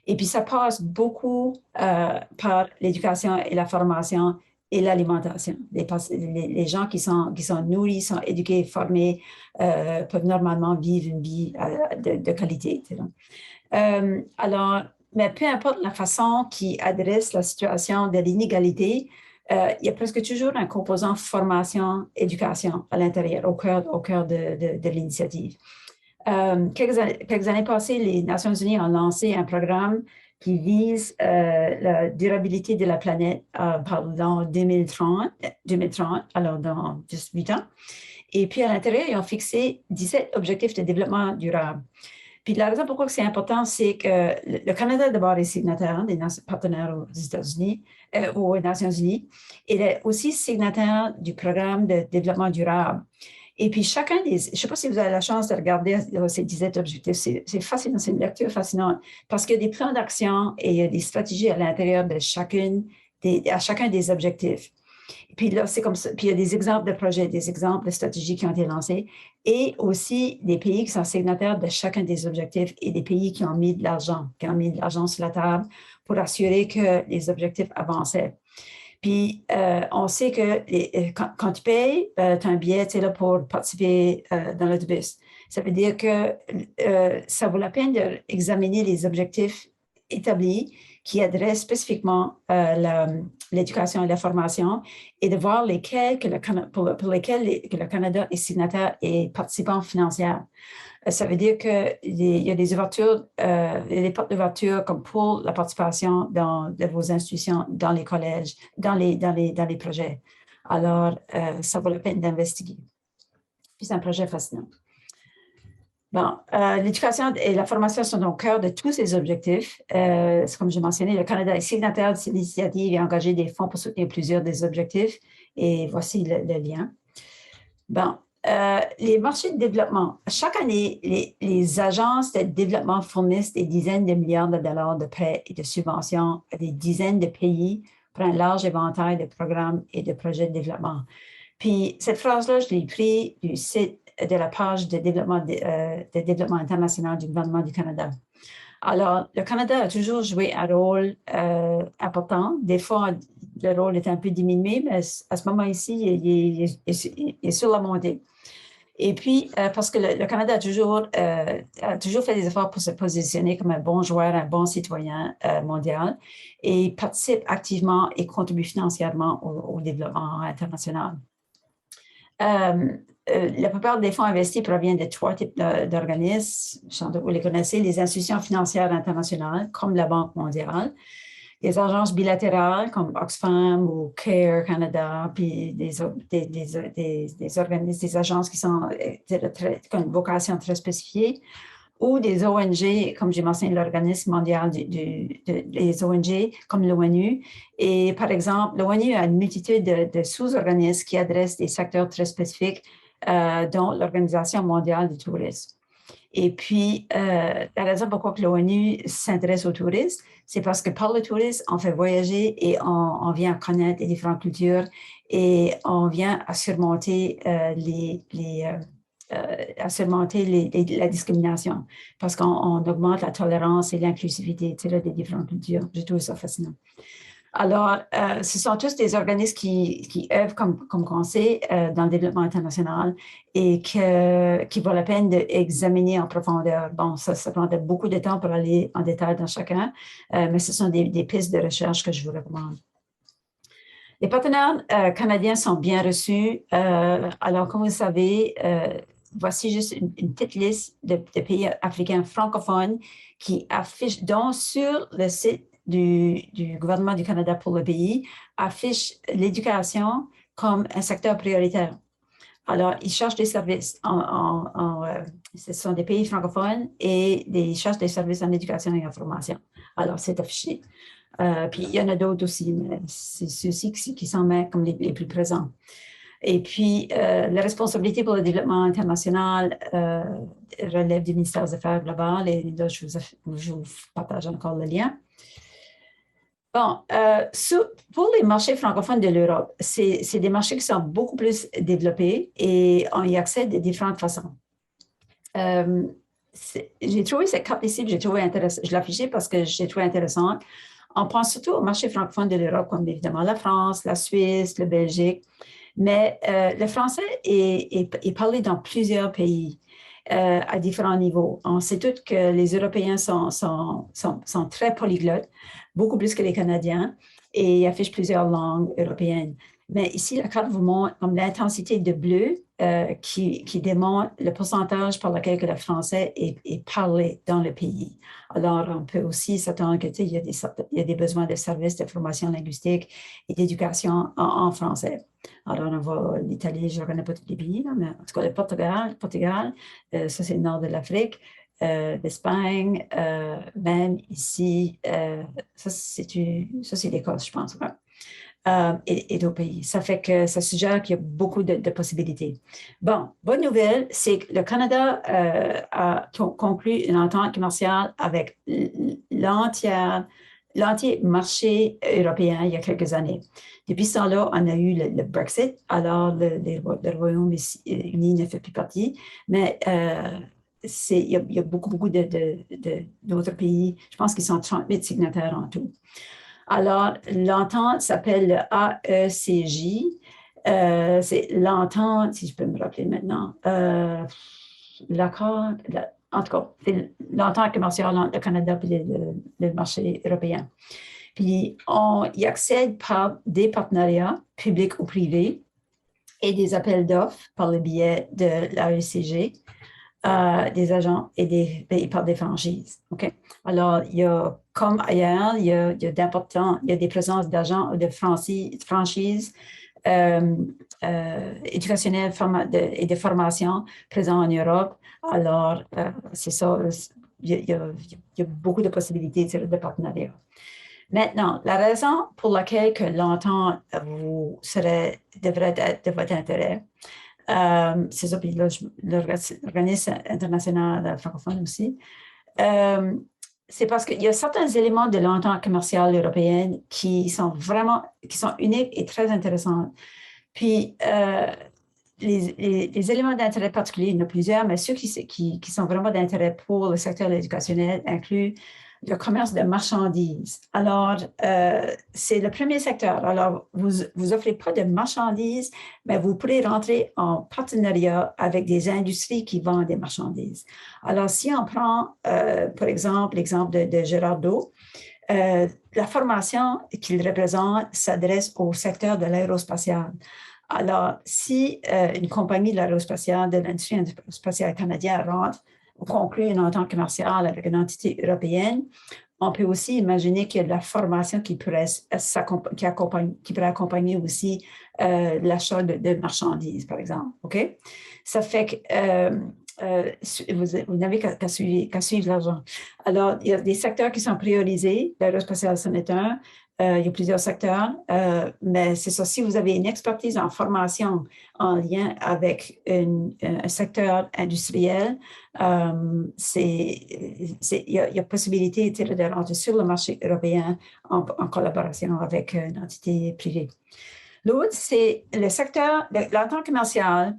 Et puis, ça passe beaucoup par l'éducation et la formation et l'alimentation. Les gens qui sont nourris, sont éduqués, formés, peuvent normalement vivre une vie de qualité. Alors, mais peu importe la façon qui adresse la situation de l'inégalité, il y a presque toujours un composant formation-éducation à l'intérieur, au cœur de l'initiative. Quelques années passées, les Nations Unies ont lancé un programme qui vise la durabilité de la planète dans 2030, alors dans juste 8 ans. Et puis, à l'intérieur, ils ont fixé 17 objectifs de développement durable. Puis la raison pourquoi c'est important, c'est que le Canada, d'abord, est signataire des partenaires aux États-Unis, aux Nations Unies. Il est aussi signataire du programme de développement durable. Et puis chacun je ne sais pas si vous avez la chance de regarder ces 17 objectifs, c'est fascinant, c'est une lecture fascinante, parce qu'il y a des plans d'action et il y a des stratégies à l'intérieur de chacun des objectifs. Puis là, c'est comme ça. Puis il y a des exemples de projets, des exemples de stratégies qui ont été lancées et aussi des pays qui sont signataires de chacun des objectifs et des pays qui ont mis de l'argent, sur la table pour assurer que les objectifs avançaient. Puis, on sait que quand tu payes, tu as un billet, tu es là pour participer dans l'autobus. Ça veut dire que ça vaut la peine d'examiner les objectifs établis qui adressent spécifiquement l'éducation et la formation et de voir lesquels pour lesquels le Canada est signataire et participant financier. Ça veut dire qu'il y a des ouvertures, des portes d'ouverture comme pour la participation de vos institutions dans les collèges, dans les projets. Alors, ça vaut la peine d'investiguer. Puis c'est un projet fascinant. Bon, l'éducation et la formation sont au cœur de tous ces objectifs. Comme j'ai mentionné, le Canada est signataire de cette initiative et a engagé des fonds pour soutenir plusieurs des objectifs. Et voici le lien. Bon, les marchés de développement. Chaque année, les agences de développement fournissent des dizaines de milliards de dollars de prêts et de subventions à des dizaines de pays pour un large éventail de programmes et de projets de développement. Puis, cette phrase-là, je l'ai prise du site de la page de développement international du gouvernement du Canada. Alors, le Canada a toujours joué un rôle important. Des fois, le rôle est un peu diminué, mais à ce moment ici, il est sur la montée. Et puis, parce que le Canada a toujours fait des efforts pour se positionner comme un bon joueur, un bon citoyen mondial et participe activement et contribue financièrement au développement international. La plupart des fonds investis proviennent de 3 types d'organismes. Vous les connaissez, les institutions financières internationales, comme la Banque mondiale, des agences bilatérales comme Oxfam ou CARE Canada, puis des organismes, des agences qui ont une vocation très spécifiée, ou des ONG, comme j'ai mentionné, l'organisme mondial des ONG, comme l'ONU. Et par exemple, l'ONU a une multitude de sous-organismes qui adressent des secteurs très spécifiques, dont l'Organisation mondiale du tourisme. Et puis, la raison pourquoi l'ONU s'intéresse aux touristes, c'est parce que par le tourisme, on fait voyager et on vient connaître les différentes cultures et on vient à surmonter la discrimination parce qu'on augmente la tolérance et l'inclusivité des différentes cultures. Je trouve ça fascinant. Alors, ce sont tous des organismes qui œuvrent, comme on sait, dans le développement international et qui vaut la peine d'examiner en profondeur. Bon, ça prendrait beaucoup de temps pour aller en détail dans chacun, mais ce sont des pistes de recherche que je vous recommande. Les partenaires canadiens sont bien reçus. Alors, comme vous le savez, voici juste une petite liste de pays africains francophones qui affichent, dont sur le site du gouvernement du Canada pour le pays, affiche l'éducation comme un secteur prioritaire. Alors, ils cherchent des services. Ce sont des pays francophones et ils cherchent des services en éducation et en formation. Alors, c'est affiché. Puis, il y en a d'autres aussi, mais c'est ceux-ci qui s'en mettent comme les plus présents. Et puis, la responsabilité pour le développement international relève du ministère des Affaires globales et là, je vous partage encore le lien. Bon, pour les marchés francophones de l'Europe, c'est des marchés qui sont beaucoup plus développés et on y accède de différentes façons. J'ai trouvé cette carte ici, je l'ai affichée parce que j'ai trouvé intéressante. On pense surtout aux marchés francophones de l'Europe, comme évidemment la France, la Suisse, la Belgique, mais le français est parlé dans plusieurs pays. À différents niveaux. On sait tous que les Européens sont très polyglottes, beaucoup plus que les Canadiens, et affichent plusieurs langues européennes. Mais ici, la carte vous montre comme l'intensité de bleu qui démontre le pourcentage par lequel le français est parlé dans le pays. Alors, on peut aussi s'attendre qu'il y a des besoins de services de formation linguistique et d'éducation en français. Alors, on voit l'Italie, je ne connais pas tous les pays, mais en tout cas, le Portugal, ça c'est le nord de l'Afrique, l'Espagne, même ici, ça c'est l'Écosse, je pense, ouais. Et d'autres pays. Ça fait que ça suggère qu'il y a beaucoup de possibilités. Bon, bonne nouvelle, c'est que le Canada a conclu une entente commerciale avec l'entière l'entier marché européen il y a quelques années. Depuis ce temps-là, on a eu le Brexit, alors le Royaume-Uni ne fait plus partie, mais il y a beaucoup d'autres pays, je pense qu'ils sont 38 signataires en tout. Alors, l'entente s'appelle le AECJ. C'est l'entente, si je peux me rappeler maintenant, l'accord, en tout cas, c'est l'entente commerciale entre le Canada et le marché européen. Puis, on y accède par des partenariats publics ou privés et des appels d'offres par le biais de l'AECG, des agents et par des franchises. Okay? Alors, il y a, comme ailleurs, il y a des présences d'agents ou de franchises éducationnelles et de formation présents en Europe. Alors, c'est ça, il y a beaucoup de possibilités de partenariat. Maintenant, la raison pour laquelle que l'entente devrait être de votre intérêt, c'est ça, puis l'Organisme international francophone aussi, c'est parce qu'il y a certains éléments de l'entente commerciale européenne qui sont uniques et très intéressants. Puis, les éléments d'intérêt particuliers, il y en a plusieurs, mais ceux qui sont vraiment d'intérêt pour le secteur éducationnel incluent le commerce de marchandises. Alors, c'est le premier secteur. Alors, vous offrez pas de marchandises, mais vous pourrez rentrer en partenariat avec des industries qui vendent des marchandises. Alors, si on prend, par exemple, l'exemple de Girardeau, la formation qu'il représente s'adresse au secteur de l'aérospatial. Alors, si une compagnie de l'aérospatiale, de l'industrie spatiale canadienne rentre ou conclut une entente commerciale avec une entité européenne, on peut aussi imaginer qu'il y a de la formation qui pourrait accompagner aussi l'achat de marchandises, par exemple. OK? Ça fait que vous n'avez qu'à suivre l'argent. Alors, il y a des secteurs qui sont priorisés. L'aérospatial, c'en est un. Il y a plusieurs secteurs, mais c'est ça. Si vous avez une expertise en formation en lien avec un secteur industriel, il y a possibilité de rentrer sur le marché européen en collaboration avec une entité privée. L'autre, c'est le secteur, l'entente commerciale.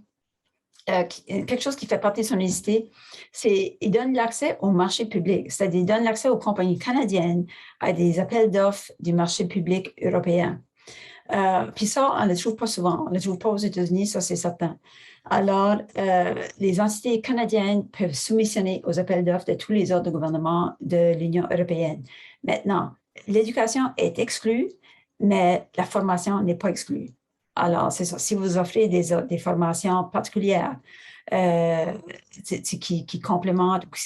Quelque chose qui fait partie de son unicité, c'est qu'il donne l'accès au marché public, c'est-à-dire qu'il donne l'accès aux compagnies canadiennes à des appels d'offres du marché public européen. Puis ça, on ne le trouve pas souvent, on ne le trouve pas aux États-Unis, ça c'est certain. Alors, les entités canadiennes peuvent soumissionner aux appels d'offres de tous les autres gouvernements de l'Union européenne. Maintenant, l'éducation est exclue, mais la formation n'est pas exclue. Alors, c'est ça. Si vous offrez des formations particulières qui complémentent, qui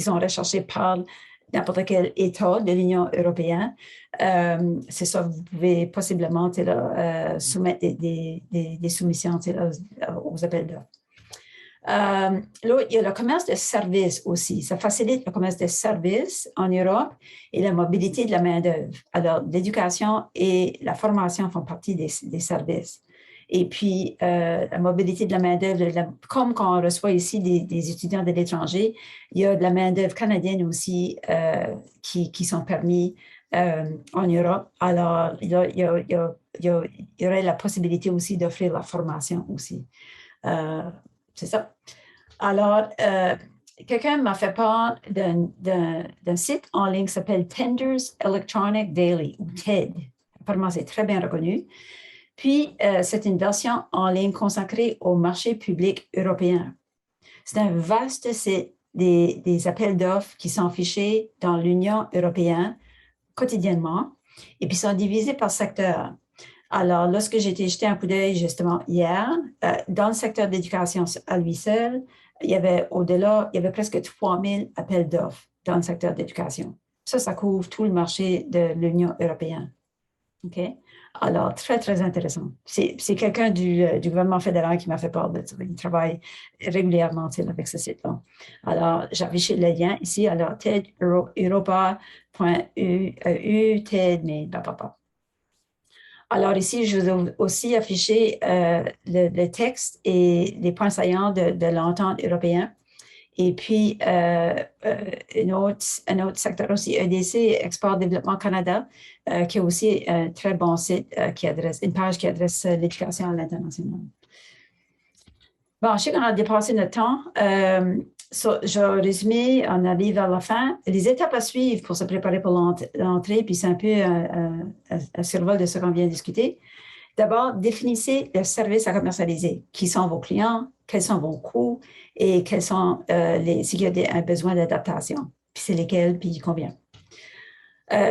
sont recherchées par n'importe quel État de l'Union européenne, c'est ça, vous pouvez possiblement soumettre des soumissions aux appels d'offres. Là, il y a le commerce de services aussi. Ça facilite le commerce de services en Europe et la mobilité de la main-d'œuvre. Alors, l'éducation et la formation font partie des services. Et puis, la mobilité de la main-d'œuvre, comme quand on reçoit ici des étudiants de l'étranger, il y a de la main-d'œuvre canadienne aussi qui sont permis en Europe. Alors, il y aurait la possibilité aussi d'offrir la formation aussi. C'est ça. Alors, quelqu'un m'a fait part d'un site en ligne qui s'appelle Tenders Electronic Daily, ou TED. Apparemment, c'est très bien reconnu. Puis, c'est une version en ligne consacrée au marché public européen. C'est un vaste site des appels d'offres qui sont affichés dans l'Union européenne quotidiennement et puis sont divisés par secteur. Alors, lorsque j'ai été jeter un coup d'œil justement hier, dans le secteur d'éducation à lui seul, il y avait presque 3000 appels d'offres dans le secteur d'éducation. Ça couvre tout le marché de l'Union européenne. OK? Alors, très, très intéressant. C'est quelqu'un du gouvernement fédéral qui m'a fait part de ça. Il travaille régulièrement avec ce site-là. Alors, j'ai affiché le lien ici. Alors, TED-Europa.eu, TED, mais papa. Alors ici, je vous ai aussi affiché le texte et les points saillants de l'entente européenne. Et puis, un autre secteur aussi, EDC, Export Développement Canada, qui a aussi un très bon site, une page qui adresse l'éducation à l'international. Bon, je sais qu'on a dépassé notre temps. Je vais résumer, on arrive à la fin. Les étapes à suivre pour se préparer pour l'entrée, puis c'est un peu un survol de ce qu'on vient de discuter. D'abord, définissez le service à commercialiser. Qui sont vos clients, quels sont vos coûts et quels sont s'il y a un besoin d'adaptation. Puis c'est lesquels, puis combien.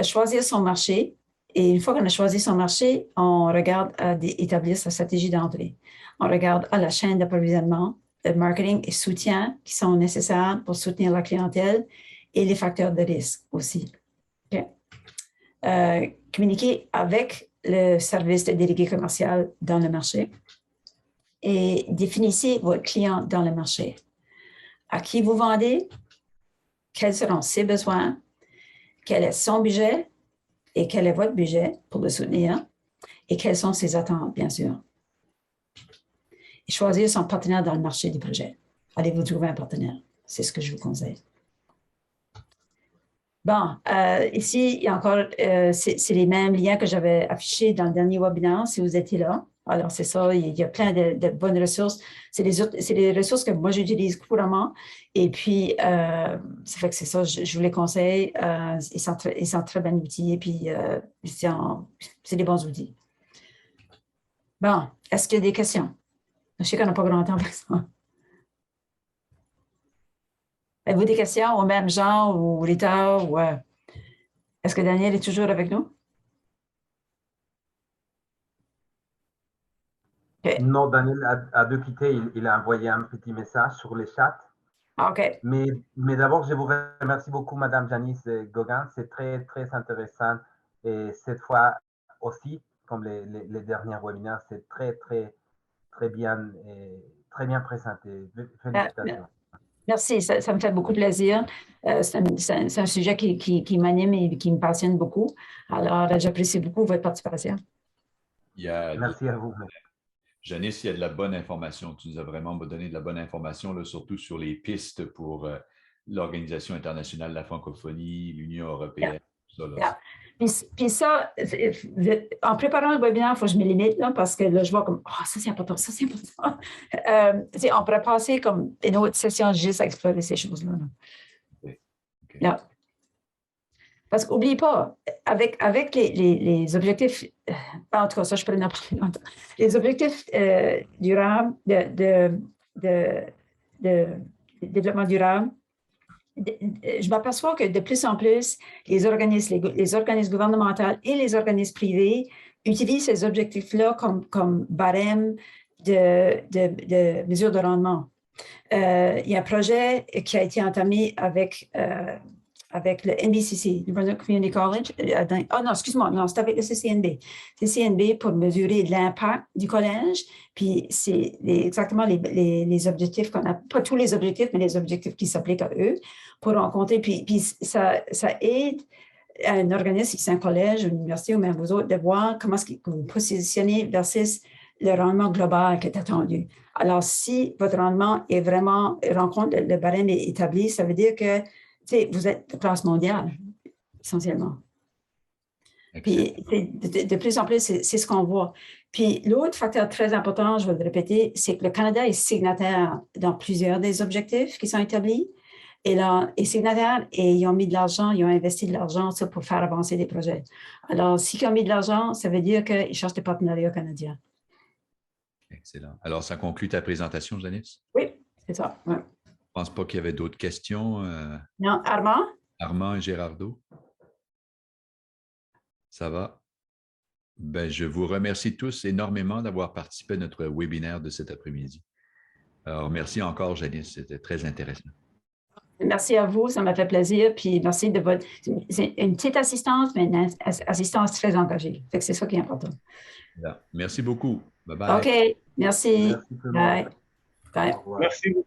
Choisir son marché. Et une fois qu'on a choisi son marché, on regarde à établir sa stratégie d'entrée. On regarde à la chaîne d'approvisionnement, le marketing et soutien qui sont nécessaires pour soutenir la clientèle et les facteurs de risque aussi. Okay. Communiquer avec le service de délégué commercial dans le marché et définissez votre client dans le marché. À qui vous vendez, quels seront ses besoins, quel est son budget et quel est votre budget pour le soutenir et quelles sont ses attentes, bien sûr. Et choisir son partenaire dans le marché du projet. Allez-vous trouver un partenaire? C'est ce que je vous conseille. Bon, ici, il y a encore, c'est les mêmes liens que j'avais affichés dans le dernier webinaire, si vous étiez là. Alors, c'est ça, il y a plein de bonnes ressources. C'est les ressources que moi, j'utilise couramment. Et puis, ça fait que c'est ça, je vous les conseille. Ils sont très bien outils et puis, c'est des bons outils. Bon, est-ce qu'il y a des questions? Je sais qu'on n'a pas grand temps pour ça. Avez-vous des questions au même genre ou Rita ou est-ce que Daniel est toujours avec nous? Okay. Non, Daniel a dû quitter. Il a envoyé un petit message sur le chat. OK. Mais d'abord, je vous remercie beaucoup, Madame Janice Gauguin. C'est très, très intéressant. Et cette fois aussi, comme les derniers webinaires, c'est très, très, très bien présenté. Félicitations. Merci, ça me fait beaucoup plaisir. C'est un sujet qui m'anime et qui me passionne beaucoup. Alors, j'apprécie beaucoup votre participation. Merci à vous. Janice, il y a de la bonne information. Tu nous as vraiment donné de la bonne information, là, surtout sur les pistes pour l'Organisation internationale de la francophonie, l'Union européenne. Yeah. Puis ça, en préparant le webinaire, il faut que je me limite là, parce que là, je vois comme, ça c'est important, ça c'est important. On pourrait passer comme une autre session juste à explorer ces choses-là. Okay. Yeah. Parce qu'oublie pas, avec les objectifs, en tout cas, ça, je peux en parler longtemps. Les objectifs durables, de développement durable, je m'aperçois que de plus en plus, les organismes gouvernementaux et les organismes privés utilisent ces objectifs-là comme barème de mesures de rendement. Il y a un projet qui a été entamé avec le NBCC, le Brunswick Community College. Non, excuse-moi, non, c'est avec le CCNB. CCNB pour mesurer l'impact du collège. Puis c'est exactement les objectifs qu'on a, pas tous les objectifs, mais les objectifs qui s'appliquent à eux pour rencontrer. Puis ça aide un organisme, si c'est un collège, une université ou même vous autres, de voir comment est-ce que vous vous positionnez versus le rendement global qui est attendu. Alors, si votre rendement est vraiment rencontre le barème est établi, ça veut dire que vous êtes de classe mondiale, essentiellement. Puis, de plus en plus, c'est ce qu'on voit. Puis, l'autre facteur très important, je vais le répéter, c'est que le Canada est signataire dans plusieurs des objectifs qui sont établis. Et là, et signataires, et ils ont mis de l'argent, ils ont investi de l'argent pour faire avancer des projets. Alors, s'ils ont mis de l'argent, ça veut dire qu'ils cherchent des partenariats canadiens. Excellent. Alors, ça conclut ta présentation, Janice? Oui, c'est ça. Ouais. Je ne pense pas qu'il y avait d'autres questions. Non, Armand? Armand et Gérardo? Ça va? Ben, je vous remercie tous énormément d'avoir participé à notre webinaire de cet après-midi. Alors, merci encore, Janice. C'était très intéressant. Merci à vous, ça m'a fait plaisir. Puis merci de votre... C'est une petite assistance, mais une assistance très engagée. Fait que c'est ça qui est important. Merci beaucoup. Bye-bye. OK, merci. Merci. Bye. Bye. Au revoir. Merci beaucoup.